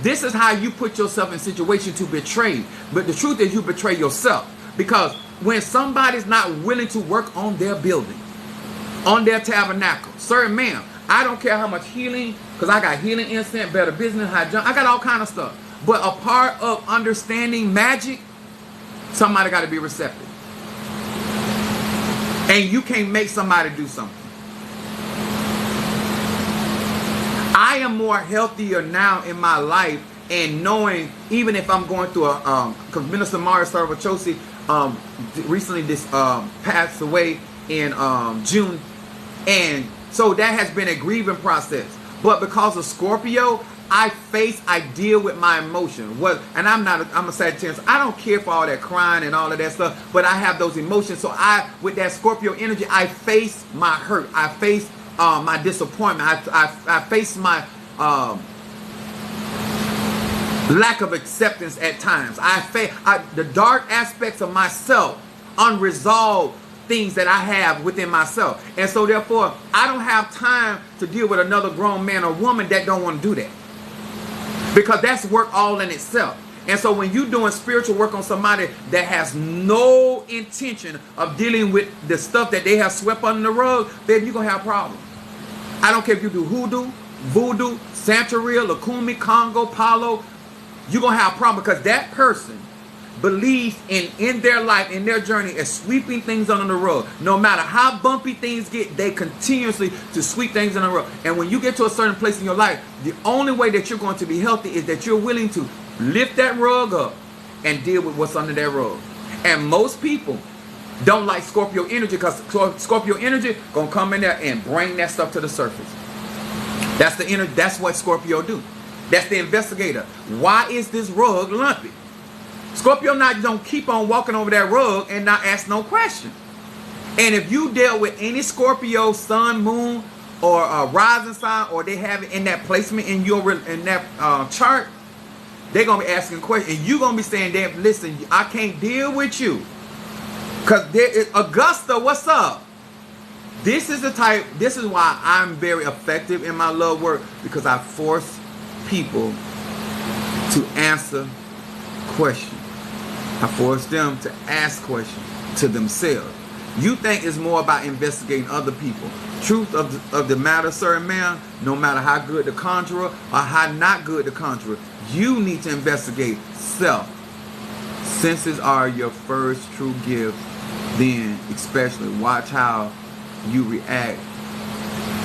this is how you put yourself in situation to betray. But the truth is you betray yourself. Because when somebody's not willing to work on their building, on their tabernacle, sir, ma'am, I don't care how much healing, because I got healing incense, better business, high jump, I got all kind of stuff. But a part of understanding magic, somebody got to be receptive. And you can't make somebody do something. I am more healthier now in my life, and knowing even if I'm going through because Minister Mario Sarvachosi recently passed away in June, and so that has been a grieving process. But because of Scorpio, I deal with my emotion. And I'm a Sagittarius. I don't care for all that crying and all of that stuff, but I have those emotions. So with that Scorpio energy, I face my hurt. I face my disappointment. I face my lack of acceptance at times. I face the dark aspects of myself, unresolved things that I have within myself. And so therefore, I don't have time to deal with another grown man or woman that don't want to do that. Because that's work all in itself. And so when you're doing spiritual work on somebody that has no intention of dealing with the stuff that they have swept under the rug, baby, you're going to have problems. I don't care if you do hoodoo, voodoo, Santeria, Lukumi, Congo, Palo, you're going to have a problem because that person believes in their life, in their journey, as sweeping things under the rug. No matter how bumpy things get, they continuously to sweep things under the rug. And when you get to a certain place in your life, the only way that you're going to be healthy is that you're willing to lift that rug up and deal with what's under that rug. And most people don't like Scorpio energy because Scorpio energy gonna come in there and bring that stuff to the surface. That's the energy. That's what Scorpio do. That's the investigator. Why is this rug lumpy? Scorpio not don't keep on walking over that rug and not ask no question. And if you deal with any Scorpio sun, moon, or rising sign, or they have it in that placement in that chart, they're gonna be asking questions, and you're gonna be saying, "Damn, listen, I can't deal with you." Because there is Augusta, what's up? This is why I'm very effective in my love work, because I force people to answer questions. I force them to ask questions to themselves. You think it's more about investigating other people. Truth of the matter, sir and ma'am, no matter how good the conjurer or how not good the conjurer, you need to investigate self. Senses are your first true gift. Then especially watch how you react.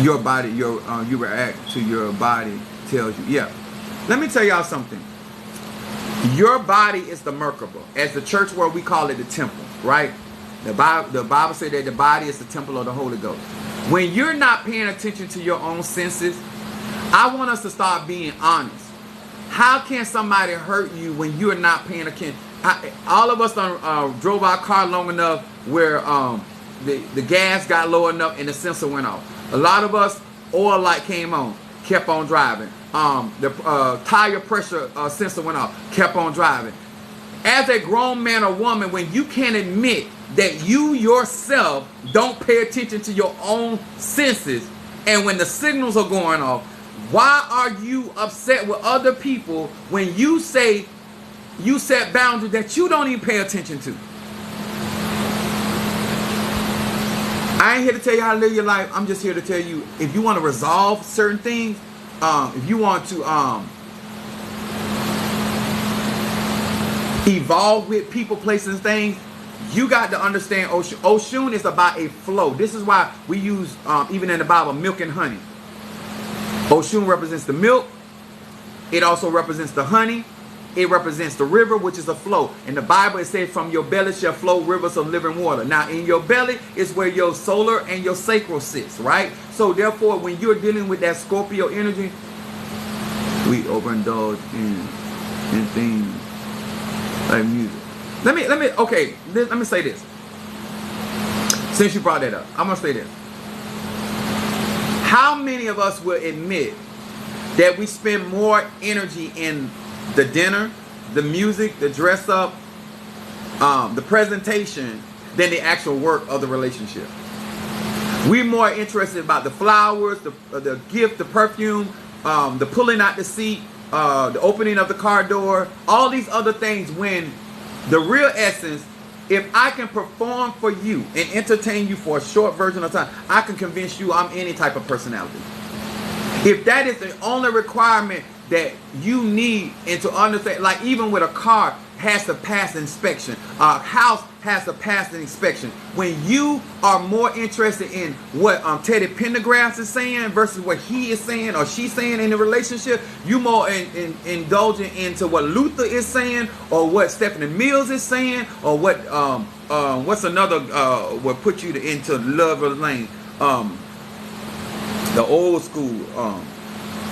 Your body, you react to your body tells you. Yeah. Let me tell y'all something. Your body is the Merkaba. As the church world, we call it the temple, right? The Bible said that the body is the temple of the Holy Ghost. When you're not paying attention to your own senses, I want us to start being honest. How can somebody hurt you when you're not paying attention all of us drove our car long enough where the gas got low enough and the sensor went off. A lot of us, oil light came on, kept on driving. The tire pressure sensor went off, kept on driving. As a grown man or woman, when you can't admit that you yourself don't pay attention to your own senses, and when the signals are going off, why are you upset with other people when you say you set boundaries that you don't even pay attention to? I ain't here to tell you how to live your life. I'm just here to tell you, if you want to resolve certain things, if you want to evolve with people, places, and things, you got to understand Oshun. Oshun is about a flow. This is why we use, even in the Bible, milk and honey. Oshun represents the milk. It also represents the honey. It represents the river, which is a flow. In the Bible, it says, from your belly shall flow rivers of living water. Now, in your belly is where your solar and your sacral sits, right? So, therefore, when you're dealing with that Scorpio energy, we overindulge in things like music. Let me say this. Since you brought that up, I'm going to say this. How many of us will admit that we spend more energy in the dinner, the music, the dress up, the presentation, than the actual work of the relationship? We're more interested about the flowers, the gift, the perfume, the pulling out the seat, the opening of the car door, all these other things, when the real essence, if I can perform for you and entertain you for a short version of time, I can convince you I'm any type of personality. If that is the only requirement that you need, and to understand, like even with a car has to pass inspection, a house has to pass an inspection. When you are more interested in what Teddy Pendergrass is saying versus what he is saying or she's saying in the relationship, you more indulging into what Luther is saying or what Stephanie Mills is saying or what what's another what put you into Lover's Lane, the old school.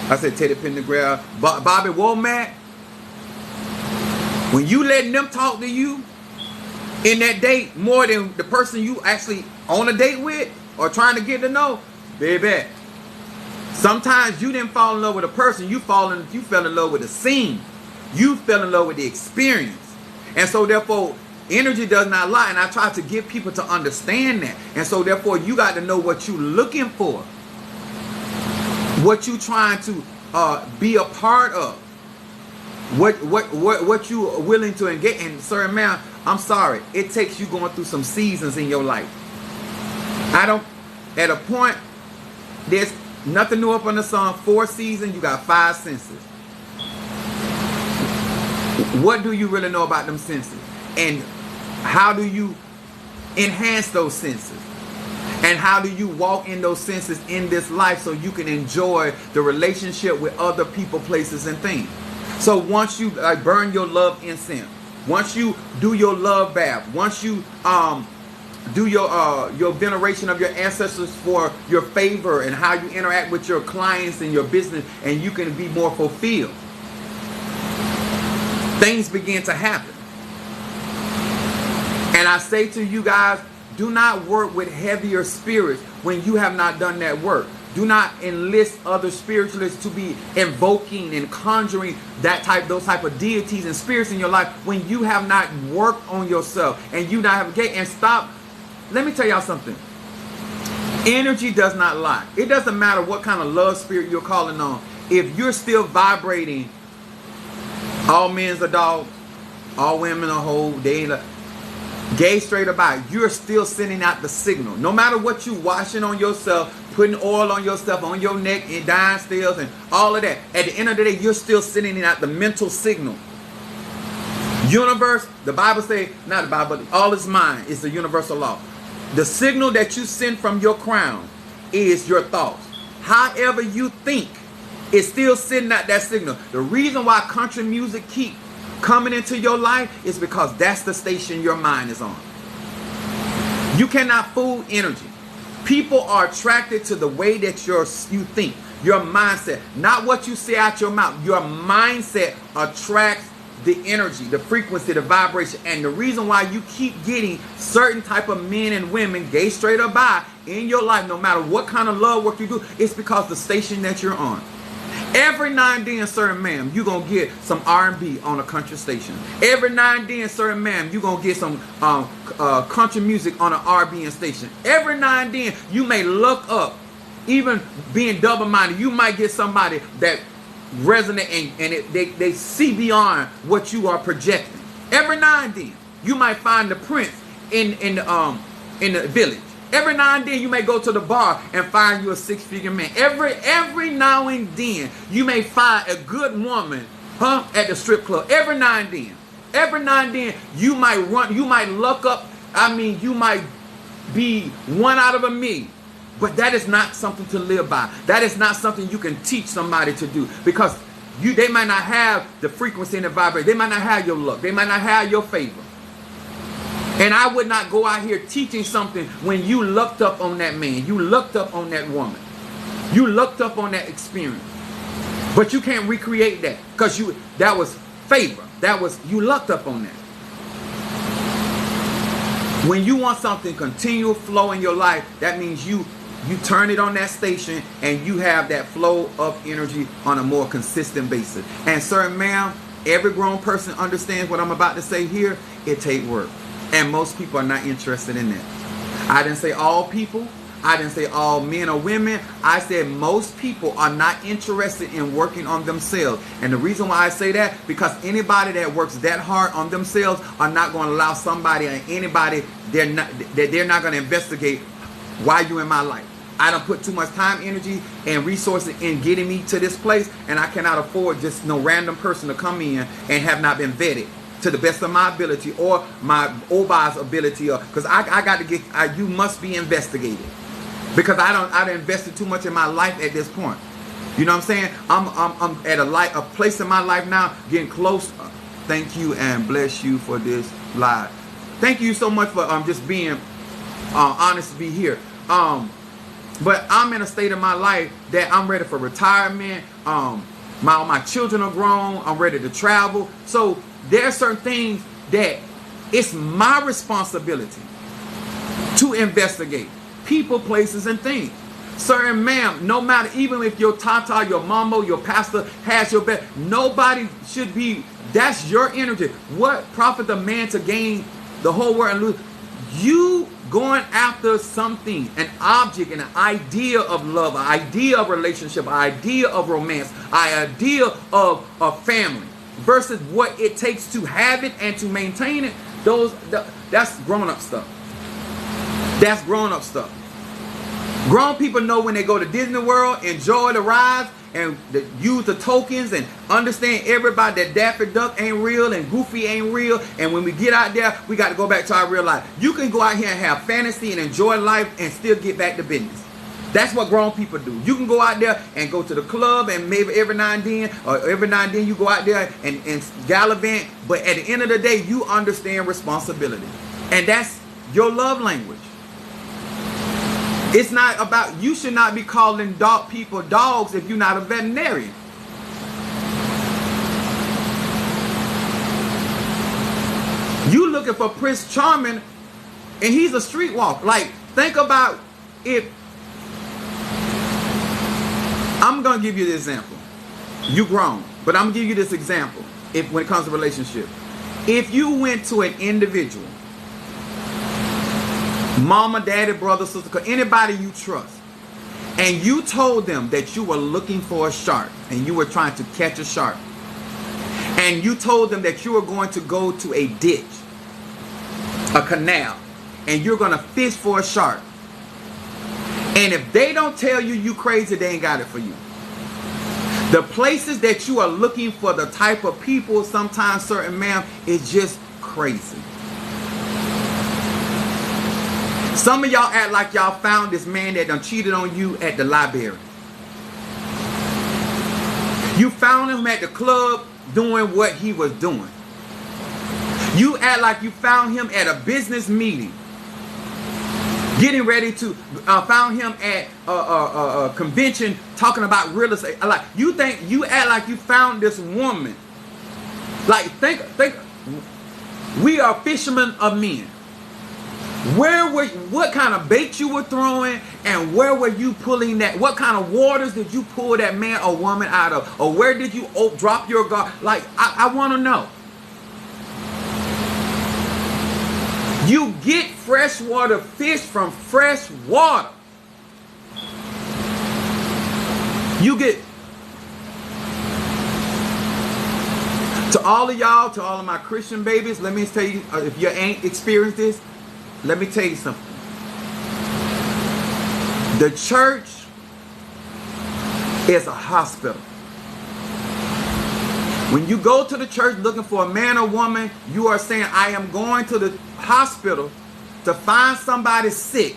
I said Teddy Pendergrass, Bobby Womack. When you letting them talk to you in that date more than the person you actually on a date with or trying to get to know, baby, sometimes you didn't fall in love with a person. You fell in love with the scene. You fell in love with the experience. And so therefore, energy does not lie. And I try to get people to understand that. And so therefore, you got to know what you're looking for. What you trying to be a part of. What you are willing to engage in. Sir and ma'am, I'm sorry. It takes you going through some seasons in your life. At a point, there's nothing new up on the sun. 4 seasons, you got 5 senses. What do you really know about them senses? And how do you enhance those senses? And how do you walk in those senses in this life so you can enjoy the relationship with other people, places, and things? So once you burn your love incense, once you do your love bath, once you do your veneration of your ancestors for your favor and how you interact with your clients and your business, and you can be more fulfilled, things begin to happen. And I say to you guys, do not work with heavier spirits when you have not done that work. Do not enlist other spiritualists to be invoking and conjuring those type of deities and spirits in your life when you have not worked on yourself and you not have and stop. Let me tell y'all something. Energy does not lie. It doesn't matter what kind of love spirit you're calling on. If you're still vibrating, all men's are dogs, all women are hoes, they ain't gay, straight about, you're still sending out the signal. No matter what you washing on yourself, putting oil on yourself, on your neck, and dying stills, and all of that. At the end of the day, you're still sending out the mental signal. Universe, the Bible say, not the Bible, but all is mind. It's the universal law. The signal that you send from your crown is your thoughts. However you think, it's still sending out that signal. The reason why country music keep coming into your life is because that's the station your mind is on. You cannot fool energy. People are attracted to the way that you think, your mindset, not what you say out your mouth. Your mindset attracts the energy, the frequency, the vibration. And the reason why you keep getting certain type of men and women, gay, straight or bi, in your life, no matter what kind of love work you do, it's because the station that you're on. Every now and then, sir and ma'am, you're going to get some R&B on a country station. Every now and then, sir and ma'am, you're going to get some country music on an R&B station. Every now and then, you may look up, even being double-minded, you might get somebody that resonate and they see beyond what you are projecting. Every now and then, you might find the prince in the village. Every now and then you may go to the bar and find you a six-figure man. Every now and then you may find a good woman, at the strip club. Every now and then. Every now and then you might look up, you might be one out of a million. But that is not something to live by. That is not something you can teach somebody to do, because they might not have the frequency and the vibration. They might not have your luck. They might not have your favor. And I would not go out here teaching something when you looked up on that man. You looked up on that woman. You looked up on that experience. But you can't recreate that, because that was favor. You looked up on that. When you want something continual flow in your life, that means you turn it on that station and you have that flow of energy on a more consistent basis. And sir and ma'am, every grown person understands what I'm about to say here. It takes work. And most people are not interested in that. I didn't say all people. I didn't say all men or women. I said most people are not interested in working on themselves. And the reason why I say that, because anybody that works that hard on themselves are not going to allow somebody or anybody they're not going to investigate why you in my life. I done put too much time, energy, and resources in getting me to this place, and I cannot afford just no random person to come in and have not been vetted to the best of my ability or my OBA's ability, because I got to get. You must be investigated, because I done invested too much in my life at this point. You know what I'm saying? I'm at a place in my life now, getting close. Thank you and bless you for this live. Thank you so much for just being honest to be here. But I'm in a state of my life that I'm ready for retirement. My children are grown. I'm ready to travel. So there are certain things that it's my responsibility to investigate. People, places, and things. Sir and ma'am, no matter, even if your tata, your mama, your pastor has your back, nobody should be, that's your energy. What profit the man to gain the whole world and lose? You going after something, an object, an idea of love, an idea of relationship, an idea of romance, an idea of family, versus what it takes to have it and to maintain it. That's grown-up stuff. That's grown-up stuff. Grown people know when they go to Disney World, enjoy the rides, and use the tokens and understand everybody that Daffy Duck ain't real and Goofy ain't real. And when we get out there, we got to go back to our real life. You can go out here and have fantasy and enjoy life and still get back to business. That's what grown people do. You can go out there and go to the club, and maybe every now and then you go out there and gallivant. But at the end of the day, you understand responsibility. And that's your love language. It's not about, you should not be calling people dogs if you're not a veterinarian. You looking for Prince Charming and he's a streetwalker. Like, think about if, I'm going to give you the example. You grown, but I'm going to give you this example when it comes to relationship. If you went to an individual, mama, daddy, brother, sister, anybody you trust, and you told them that you were looking for a shark and you were trying to catch a shark, and you told them that you were going to go to a ditch, a canal, and you're going to fish for a shark, and if they don't tell you you crazy, they ain't got it for you. The places that you are looking for, the type of people, sometimes, certain ma'am, is just crazy. Some of y'all act like y'all found this man that done cheated on you at the library. You found him at the club doing what he was doing. You act like you found him at a business meeting, getting ready to found him at a convention talking about real estate. Like, you act like you found this woman Like, think. We are fishermen of men. What kind of bait you were throwing, and where were you pulling that? What kind of waters did you pull that man or woman out of? Or where did you drop your guard? Like, I want to know. You get freshwater fish from fresh water. You get... To all of y'all, to all of my Christian babies, let me tell you, if you ain't experienced this, let me tell you something. The church is a hospital. When you go to the church looking for a man or woman, you are saying, I am going to the hospital to find somebody sick.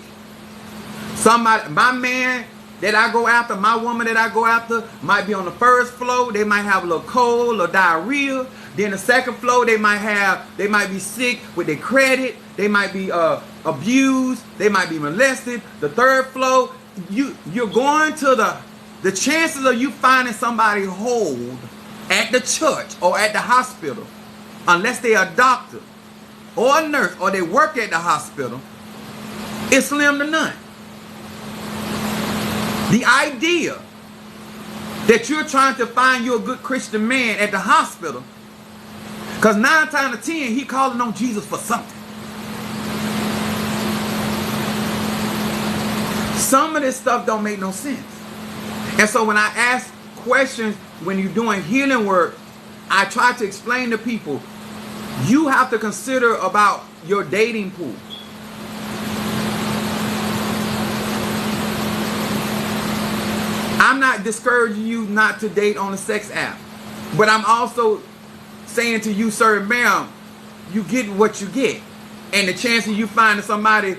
Somebody, my man that I go after, my woman that I go after might be on the first floor. They might have a little cold or diarrhea. Then the second floor, they might be sick with their credit. They might be abused. They might be molested. The third floor, you're going to the chances of you finding somebody whole at the church or at the hospital, unless they're a doctor or a nurse or they work at the hospital, is slim to none. The idea that you're trying to find you a good Christian man at the hospital, because 9 times out of 10, he calling on Jesus for something. Some of this stuff don't make no sense. And so when I ask questions, when you're doing healing work, I try to explain to people, you have to consider about your dating pool. I'm not discouraging you not to date on a sex app, but I'm also saying to you, sir, ma'am, you get what you get, and the chance of you finding somebody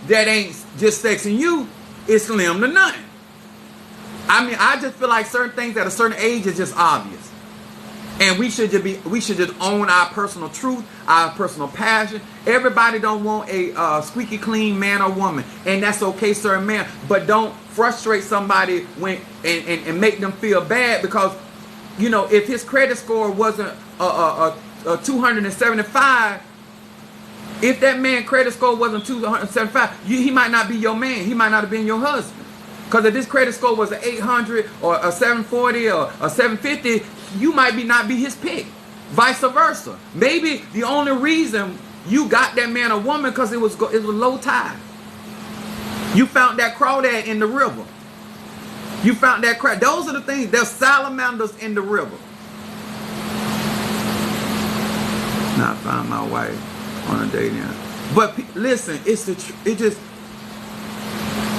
that ain't just sexing you is slim to none. I mean, I just feel like certain things at a certain age is just obvious, and we should just own our personal truth, our personal passion. Everybody don't want a squeaky clean man or woman, and that's okay, sir and ma'am. But don't frustrate somebody when and make them feel bad because, you know, if his credit score wasn't a 275, if that man's credit score wasn't 275, he might not be your man. He might not have been your husband. Because if this credit score was an 800 or a 740 or a 750, you might not be his pick. Vice versa. Maybe the only reason you got that man or woman because it was low tide. You found that crawdad in the river. You found that crab. Those are the things. There's salamanders in the river. Now I found my wife on a dating app. But listen, it just,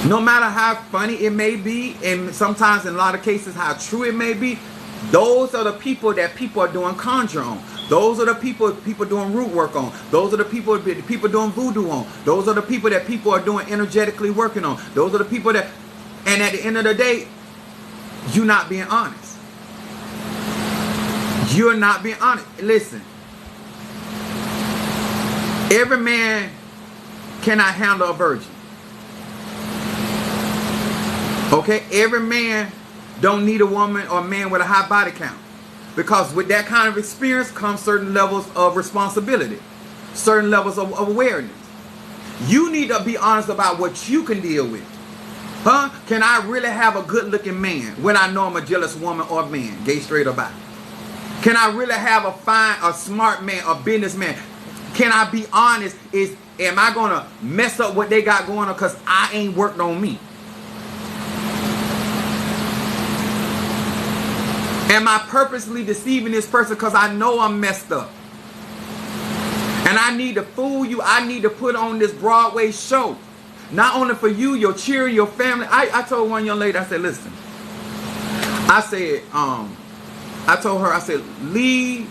no matter how funny it may be, and sometimes in a lot of cases how true it may be, those are the people that people are doing conjure on. Those are the people doing root work on. Those are the people doing voodoo on. Those are the people that people are doing energetically working on. Those are the people that, and at the end of the day, you're not being honest. You're not being honest. Listen, every man cannot handle a virgin. Okay, every man don't need a woman or a man with a high body count. Because with that kind of experience comes certain levels of responsibility, certain levels of awareness. You need to be honest about what you can deal with. Huh? Can I really have a good looking man when I know I'm a jealous woman or man, gay, straight, or bi? Can I really have a smart man, a businessman? Can I be honest? Am I going to mess up what they got going on because I ain't worked on me? Am I purposely deceiving this person because I know I'm messed up? And I need to fool you. I need to put on this Broadway show. Not only for you, your children, your family. I told one young lady, I said, listen. I told her, I said, leave.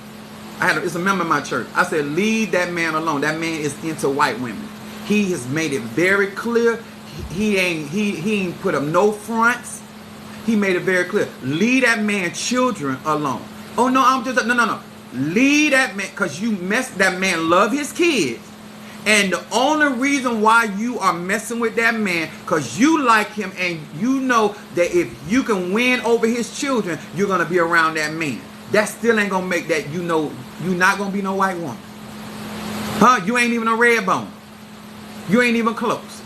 It's a member of my church. I said, leave that man alone. That man is into white women. He has made it very clear. He ain't put up no fronts. He made it very clear. Leave that man children alone. Oh no, no. Leave that man, because that man love his kids. And the only reason why you are messing with that man, because you like him and you know that if you can win over his children, you're going to be around that man. that still ain't gonna make that, you know, you not gonna be no white woman. Huh? You ain't even a red bone. You ain't even close.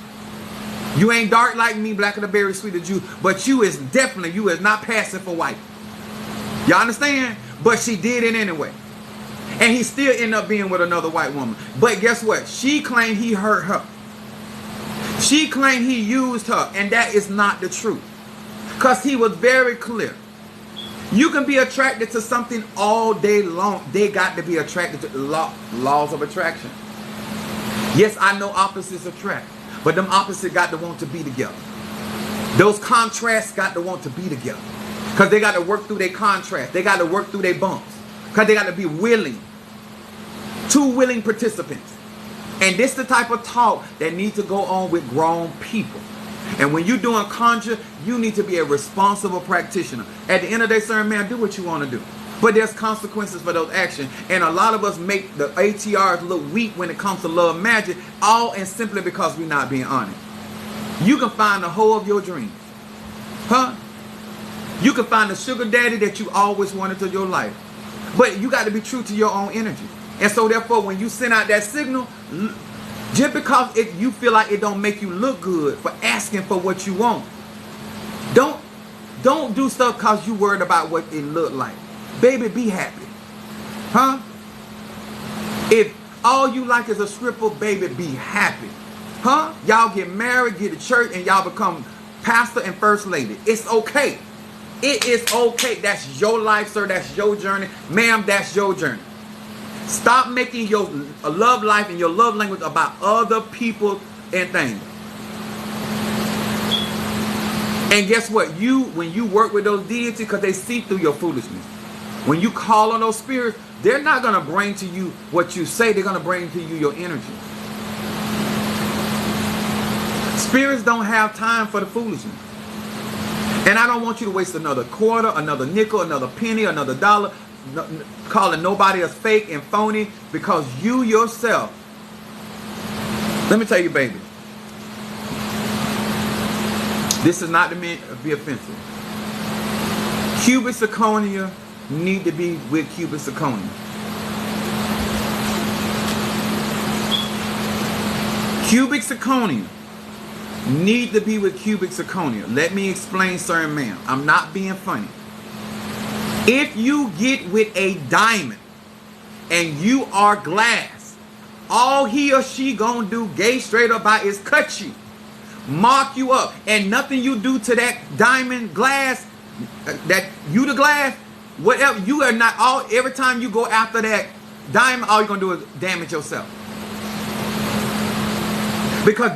You ain't dark like me, black of the berry, sweet as you, but you is definitely, you is not passing for white. Y'all understand? But she did it anyway. And he still ended up being with another white woman. But guess what? She claimed he hurt her. She claimed he used her. And that is not the truth. Because he was very clear. You can be attracted to something all day long. They got to be attracted to the laws of attraction. Yes, I know opposites attract. But them opposites got to want to be together. Those contrasts got to want to be together. Because they got to work through their contrast. They got to work through their bumps. Because they got to be willing. Two willing participants. And this is the type of talk that needs to go on with grown people. And when you're doing conjure, you need to be a responsible practitioner. At the end of the day, sir, man, do what you want to do. But there's consequences for those actions. And a lot of us make the ATRS look weak when it comes to love magic, all and simply because we're not being honest. You can find the whole of your dreams. Huh? You can find the sugar daddy that you always wanted to your life. But you got to be true to your own energy. And so therefore, when you send out that signal, just because you feel like it don't make you look good for asking for what you want, don't do stuff because you worried about what it look like. Baby, be happy. Huh? If all you like is a stripper, baby, be happy. Huh? Y'all get married, get to church, and y'all become pastor and first lady. It's okay. It is okay. That's your life, sir. That's your journey. Ma'am, that's your journey. Stop making your love life and your love language about other people and things. And guess what? When you work with those deities, because they see through your foolishness. When you call on those spirits, they're not going to bring to you what you say. They're going to bring to you your energy. Spirits don't have time for the foolishness. And I don't want you to waste another quarter, another nickel, another penny, another dollar, calling nobody else fake and phony, because you yourself, let me tell you, baby, this is not to be offensive. Cubic zirconia need to be with cubic zirconia. Cubic zirconia need to be with cubic zirconia. Let me explain, sir and ma'am. I'm not being funny. If you get with a diamond and you are glass, all he or she gonna do, gay straight up by, is cut you, mark you up, and nothing you do to that diamond glass, that you the glass, whatever, you are not, every time you go after that diamond, all you're gonna do is damage yourself. Because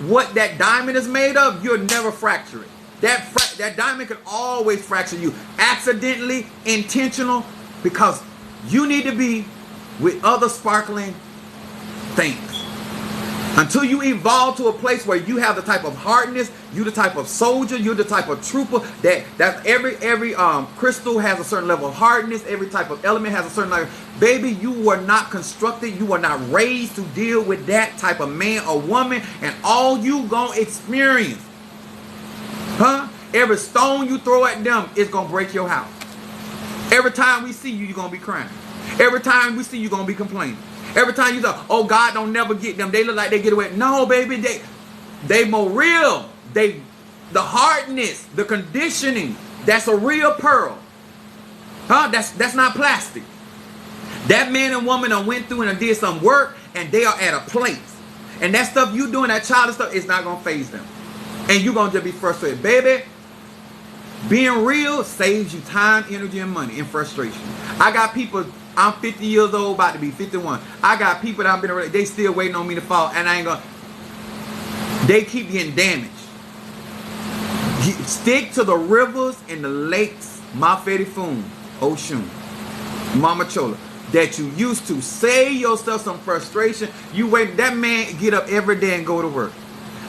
what that diamond is made of, you'll never fracture it. That diamond can always fracture you. Accidentally, intentional, because you need to be with other sparkling things. Until you evolve to a place where you have the type of hardness, you the type of soldier, you're the type of trooper, that every crystal has a certain level of hardness, every type of element has a certain level. Baby, you were not constructed, you were not raised to deal with that type of man or woman, and all you gonna experience, huh? Every stone you throw at them is gonna break your house. Every time we see you, you're gonna be crying. Every time we see you, you're gonna be complaining. Every time you say, oh, God don't never get them, they look like they get away. No, baby, they more real. The hardness, the conditioning, that's a real pearl. Huh? That's not plastic. That man and woman done went through and did some work, and they are at a place. And that stuff you doing, that childish stuff, is not gonna faze them. And you're gonna just be frustrated. Baby, being real saves you time, energy, and money and frustration. I got people, I'm 50 years old, about to be 51. I got people that I've been around, they still waiting on me to fall, and I ain't gonna, they keep getting damaged. Stick to the rivers and the lakes, Mafedi Foon, Oshun, Mama Chola, that you used to. Save yourself some frustration. You wait, that man get up every day and go to work.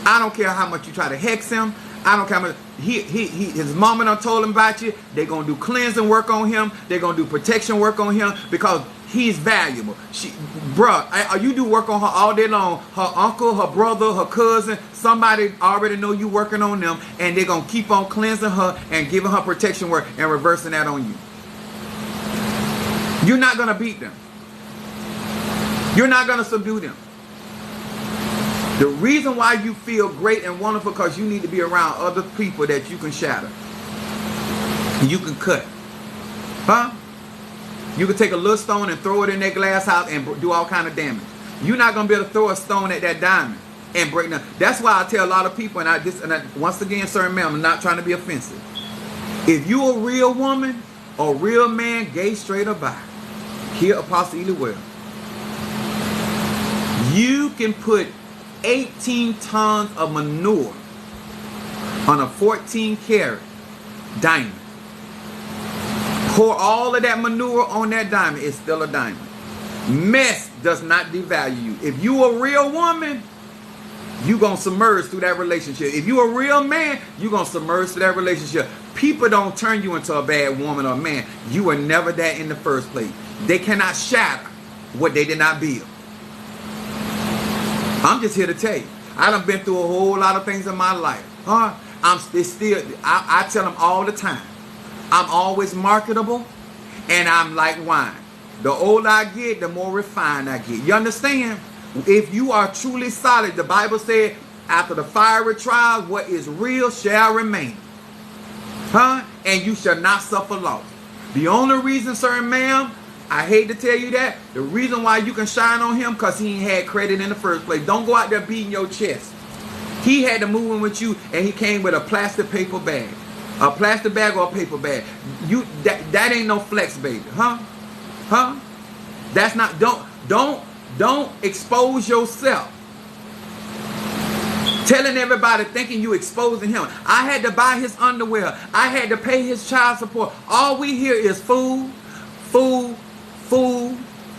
I don't care how much you try to hex him. I don't care how much. His mama done told him about you. They're going to do cleansing work on him. They're going to do protection work on him because he's valuable. Bruh, you do work on her all day long. Her uncle, her brother, her cousin, somebody already know you working on them, and they're going to keep on cleansing her and giving her protection work and reversing that on you. You're not going to beat them. You're not going to subdue them. The reason why you feel great and wonderful because you need to be around other people that you can shatter. You can cut. Huh? You can take a little stone and throw it in that glass house and do all kind of damage. You're not going to be able to throw a stone at that diamond and break down. That's why I tell a lot of people, once again, sir and ma'am, I'm not trying to be offensive. If you a real woman or real man, gay, straight, or bi, hear Apostle Ely well. You can put 18 tons of manure on a 14-karat diamond. Pour all of that manure on that diamond, it's still a diamond. Mess does not devalue you. If you a real woman, you gonna submerge through that relationship. If you a real man, you gonna submerge through that relationship. People don't turn you into a bad woman or man. You were never that in the first place. They cannot shatter what they did not build. I'm just here to tell you, I done been through a whole lot of things in my life. I tell them all the time, I'm always marketable and I'm like wine. The older I get, the more refined I get. You understand? If you are truly solid, the Bible said, after the fiery trial, what is real shall remain. And you shall not suffer loss. The only reason, sir and ma'am, I hate to tell you that, the reason why you can shine on him, because he ain't had credit in the first place. Don't go out there beating your chest. He had to move in with you, and he came with a plastic paper bag. A plastic bag or a paper bag. That ain't no flex, baby. That's not, don't expose yourself. Telling everybody, thinking you exposing him. I had to buy his underwear. I had to pay his child support. All we hear is food.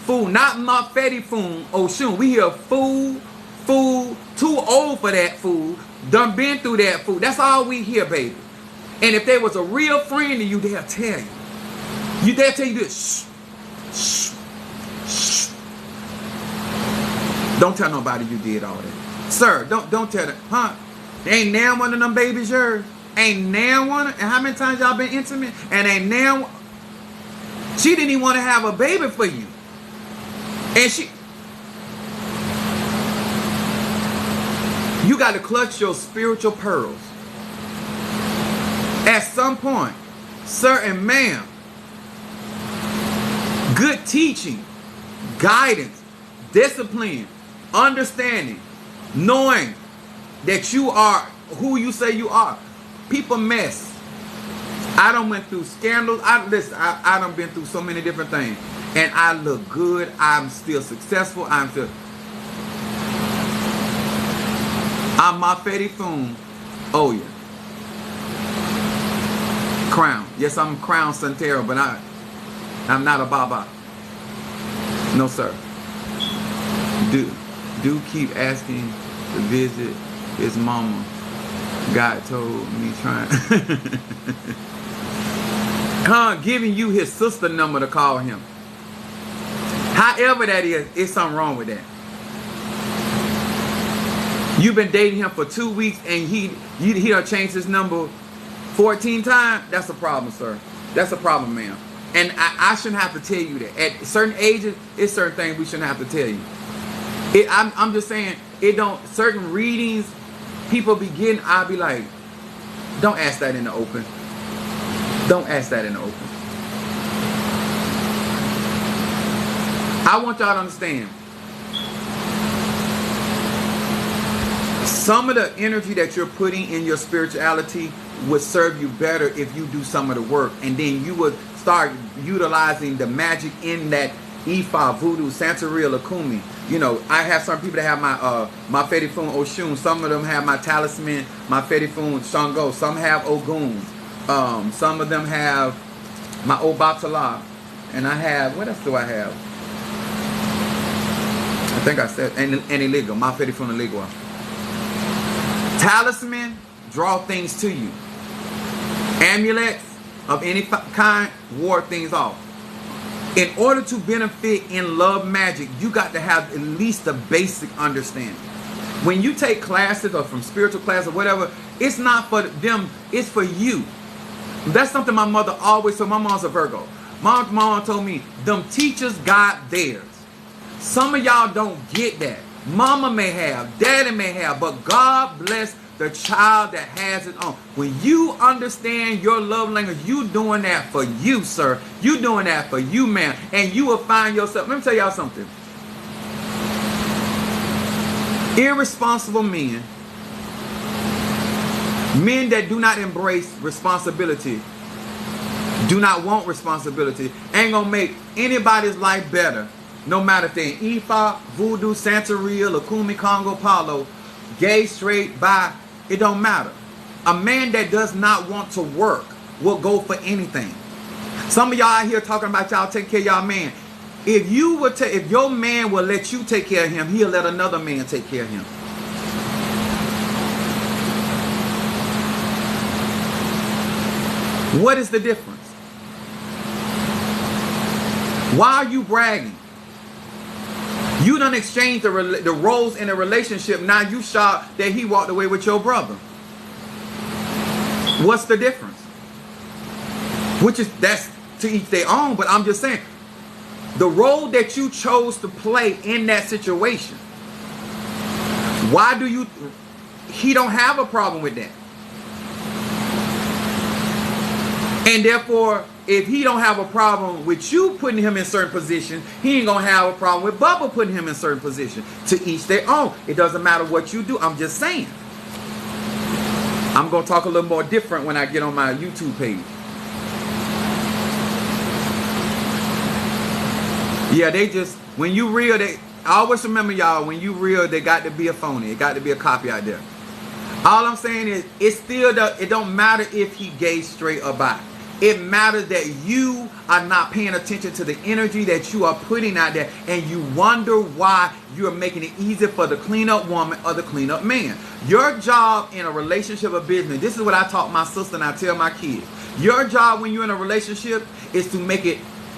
Not Mafetti food, Oshun. We hear food, too old for that food, done been through that food. That's all we hear, baby. And if there was a real friend to you, they'll tell you. They'll tell you this. Shh. Don't tell nobody you did all that. Sir, don't tell them. Ain't now one of them babies yours. Ain't now one. And how many times y'all been intimate? And ain't now. She didn't even want to have a baby for you. And you got to clutch your spiritual pearls. At some point, sir and ma'am, good teaching, guidance, discipline, understanding, knowing that you are who you say you are. People mess. I done went through scandals. I done been through so many different things. And I look good. I'm still successful. I'm Mafetti Foom. Oh yeah. Crown. Yes, I'm Crown Santero, but I'm not a Baba. No, sir. Do keep asking to visit his mama. God told me trying. Giving you his sister number to call him. However that is, it's something wrong with that. You've been dating him for 2 weeks and he done changed his number 14 times. That's a problem, sir. That's a problem, ma'am. And I shouldn't have to tell you that. At certain ages, it's certain things we shouldn't have to tell you. I'm just saying, certain readings, people be getting, I'll be like, don't ask that in the open. Don't ask that in the open. I want y'all to understand. Some of the energy that you're putting in your spirituality would serve you better if you do some of the work. And then you would start utilizing the magic in that Ifa, Voodoo, Santeria, Lakumi. You know, I have some people that have my Fedi Fun Oshun. Some of them have my talisman, my Fedi Fun Shango. Some have Oguns. Some of them have my Obatala. And I have, what else do I have? I think I said, and illegal, my Fedi Fun illegal. Talisman, draw things to you. Amulets of any kind, ward things off. In order to benefit in love magic, you got to have at least a basic understanding. When you take classes or from spiritual class or whatever, it's not for them, it's for you. That's something my mother always told. My mom's a Virgo. My mom told me, them teachers got theirs. Some of y'all don't get that. Mama may have, daddy may have, but God bless the child that has it on. When you understand your love language, you doing that for you, sir. You doing that for you, man. And you will find yourself. Let me tell y'all something. Irresponsible men, men that do not embrace responsibility, do not want responsibility, ain't gonna make anybody's life better. No matter if they're in Ifa, Voodoo, Santeria, Lukumi, Congo, Palo, gay, straight, bi, it don't matter. A man that does not want to work will go for anything. Some of y'all out here talking about y'all take care of y'all man. If you would if your man will let you take care of him, he'll let another man take care of him. What is the difference? Why are you bragging? You done exchanged the roles in a relationship. Now you shocked that he walked away with your brother. What's the difference? Which is, that's to each their own, but I'm just saying, the role that you chose to play in that situation, why do you, he don't have a problem with that. And therefore, if he don't have a problem with you putting him in certain position, he ain't gonna have a problem with Bubba putting him in certain position. To each their own. It doesn't matter what you do. I'm just saying. I'm gonna talk a little more different when I get on my YouTube page. Yeah, they just, when you real, I always remember, y'all, when you real, they got to be a phony. It got to be a copy out there. All I'm saying is, it don't matter if he gay, straight, or bi. It matters that you are not paying attention to the energy that you are putting out there, and you wonder why you're making it easier for the cleanup woman or the cleanup man. Your job in a relationship or business, this is what I taught my sister and I tell my kids. Your job when you're in a relationship is to make it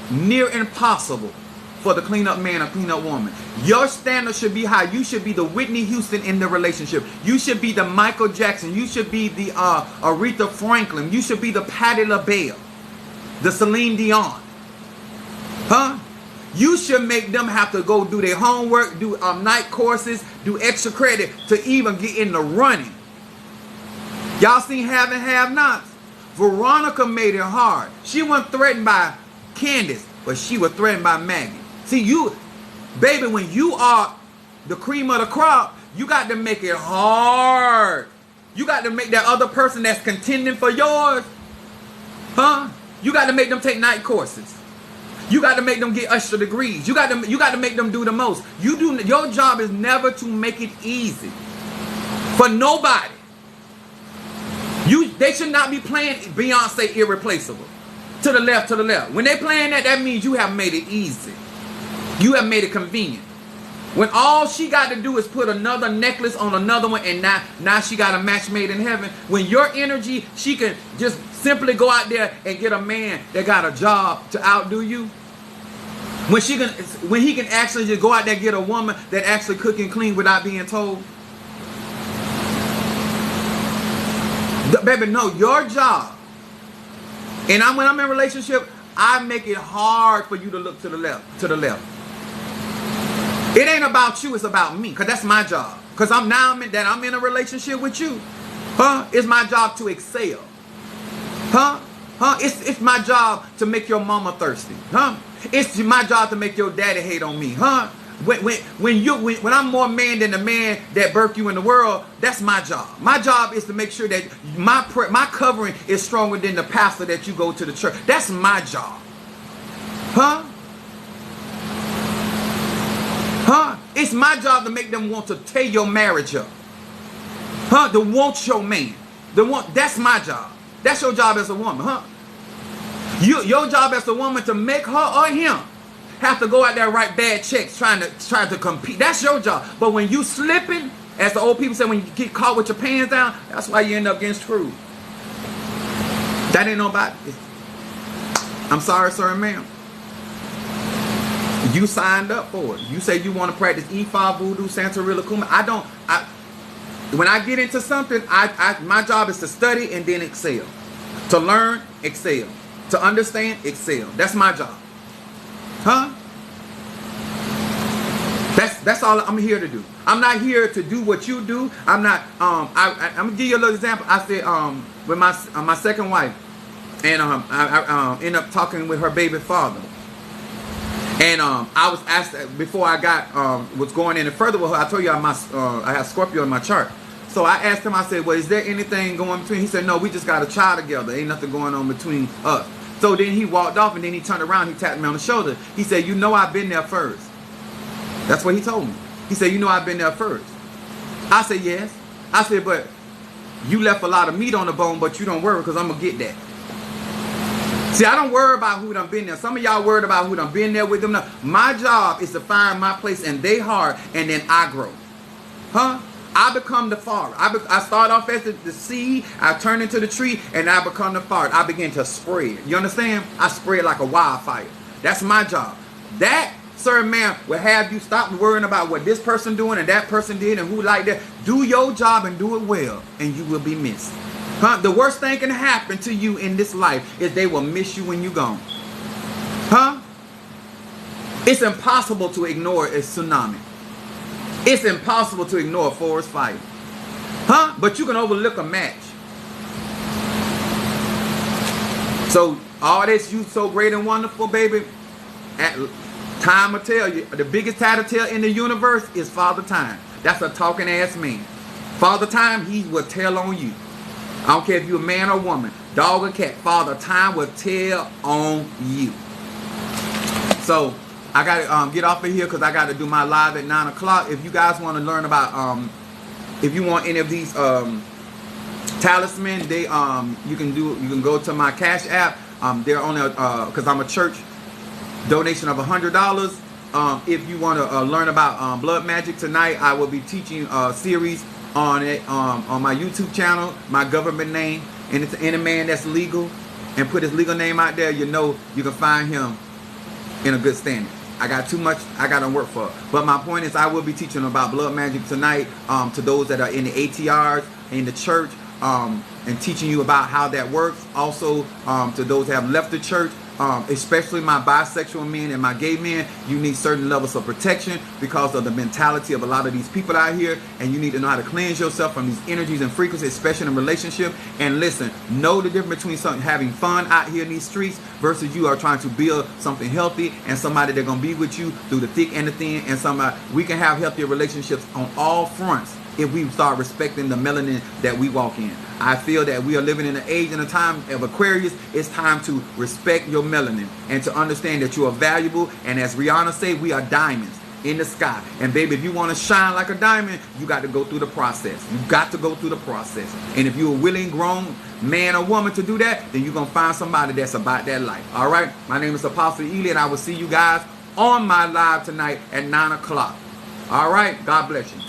near impossible for the cleanup man or cleanup woman. Your standard should be high. You should be the Whitney Houston in the relationship. You should be the Michael Jackson. You should be the Aretha Franklin. You should be the Patti LaBelle, the Celine Dion. Huh? You should make them have to go do their homework, do night courses, do extra credit to even get in the running. Y'all seen Have and Have Nots? Veronica made it hard. She wasn't threatened by Candace, but she was threatened by Maggie. See, you, baby, when you are the cream of the crop, you got to make it hard. You got to make that other person that's contending for yours, huh? You got to make them take night courses. You got to make them get extra degrees. You got to make them do the most. Your job is never to make it easy for nobody. They should not be playing Beyonce Irreplaceable. To the left, to the left. When they playing that, that means you have made it easy. You have made it convenient. When all she got to do is put another necklace on another one, and now she got a match made in heaven. When your energy, she can just simply go out there and get a man that got a job to outdo you. When he can actually just go out there and get a woman that actually cook and clean without being told. Baby, no, your job. And when I'm in a relationship, I make it hard for you to look to the left. It ain't about you, it's about me, because that's my job. Because I'm in a relationship with you. Huh? It's my job to excel. Huh? Huh? It's my job to make your mama thirsty. Huh? It's my job to make your daddy hate on me. Huh? When I'm more man than the man that birthed you in the world, that's my job. My job is to make sure that my covering is stronger than the pastor that you go to the church. That's my job. Huh? Huh? It's my job to make them want to tear your marriage up. Huh? To want your man. That's my job. That's your job as a woman, huh? Your job as a woman to make her or him have to go out there and write bad checks trying to compete. That's your job. But when you slipping, as the old people say, when you get caught with your pants down, that's why you end up getting screwed. That ain't nobody. I'm sorry, sir and ma'am. You signed up for it. You say you want to practice E5, Voodoo, Santeria, Kuma. When I get into something, my job is to study and then excel. To learn, excel. To understand, excel. That's my job. Huh? That's all I'm here to do. I'm not here to do what you do. I'm not. I'm gonna give you a little example. I said with my second wife, and I ended up talking with her baby father. And I was asked before I got was going any further with her. I told you I had Scorpio in my chart. So I asked him. I said, "Well, is there anything going between?" He said, "No, we just got a child together. Ain't nothing going on between us." So then he walked off, and then he turned around. He tapped me on the shoulder. He said, "You know, I've been there first." That's what he told me. He said, "You know, I've been there first." I said, "Yes." I said, "But you left a lot of meat on the bone, but you don't worry because I'm gonna get that." See, I don't worry about who done been there. Some of y'all worried about who done been there with them. Now, my job is to find my place in their heart, and then I grow. Huh? I become the father. I start off as the seed. I turn into the tree, and I become the father. I begin to spread. You understand? I spread like a wildfire. That's my job. That, sir, ma'am, will have you stop worrying about what this person doing and that person did and who like that. Do your job and do it well, and you will be missed. Huh? The worst thing can happen to you in this life is they will miss you when you're gone. Huh? It's impossible to ignore a tsunami. It's impossible to ignore a forest fire. Huh? But you can overlook a match. So all this, you so great and wonderful, baby. Time will tell you. The biggest tattletale in the universe is Father Time. That's a talking ass man. Father Time, he will tell on you. I don't care if you're a man or woman, dog or cat. Father Time will tell on you. So I got to get off of here because I got to do my live at 9 o'clock. If you guys want to learn about, if you want any of these talisman, they you can go to my Cash App. They're on a because I'm a church donation of $100. If you want to learn about blood magic tonight, I will be teaching a series on it on my YouTube channel, my government name, and it's any man that's legal and put his legal name out there, you know you can find him in a good standing. I got too much I got to work for. But my point is I will be teaching about blood magic tonight to those that are in the ATRS, in the church, and teaching you about how that works. Also to those that have left the church, especially my bisexual men and my gay men, you need certain levels of protection because of the mentality of a lot of these people out here, and you need to know how to cleanse yourself from these energies and frequencies, especially in a relationship. And listen, know the difference between something having fun out here in these streets versus you are trying to build something healthy and somebody that's gonna be with you through the thick and the thin, and somebody we can have healthier relationships on all fronts if we start respecting the melanin that we walk in. I feel that we are living in an age and a time of Aquarius. It's time to respect your melanin and to understand that you are valuable. And as Rihanna said, we are diamonds in the sky. And baby, if you want to shine like a diamond, you got to go through the process. You got to go through the process. And if you're a willing, grown man or woman to do that, then you're going to find somebody that's about that life. All right? My name is Apostle Ely, and I will see you guys on my live tonight at 9 o'clock. All right? God bless you.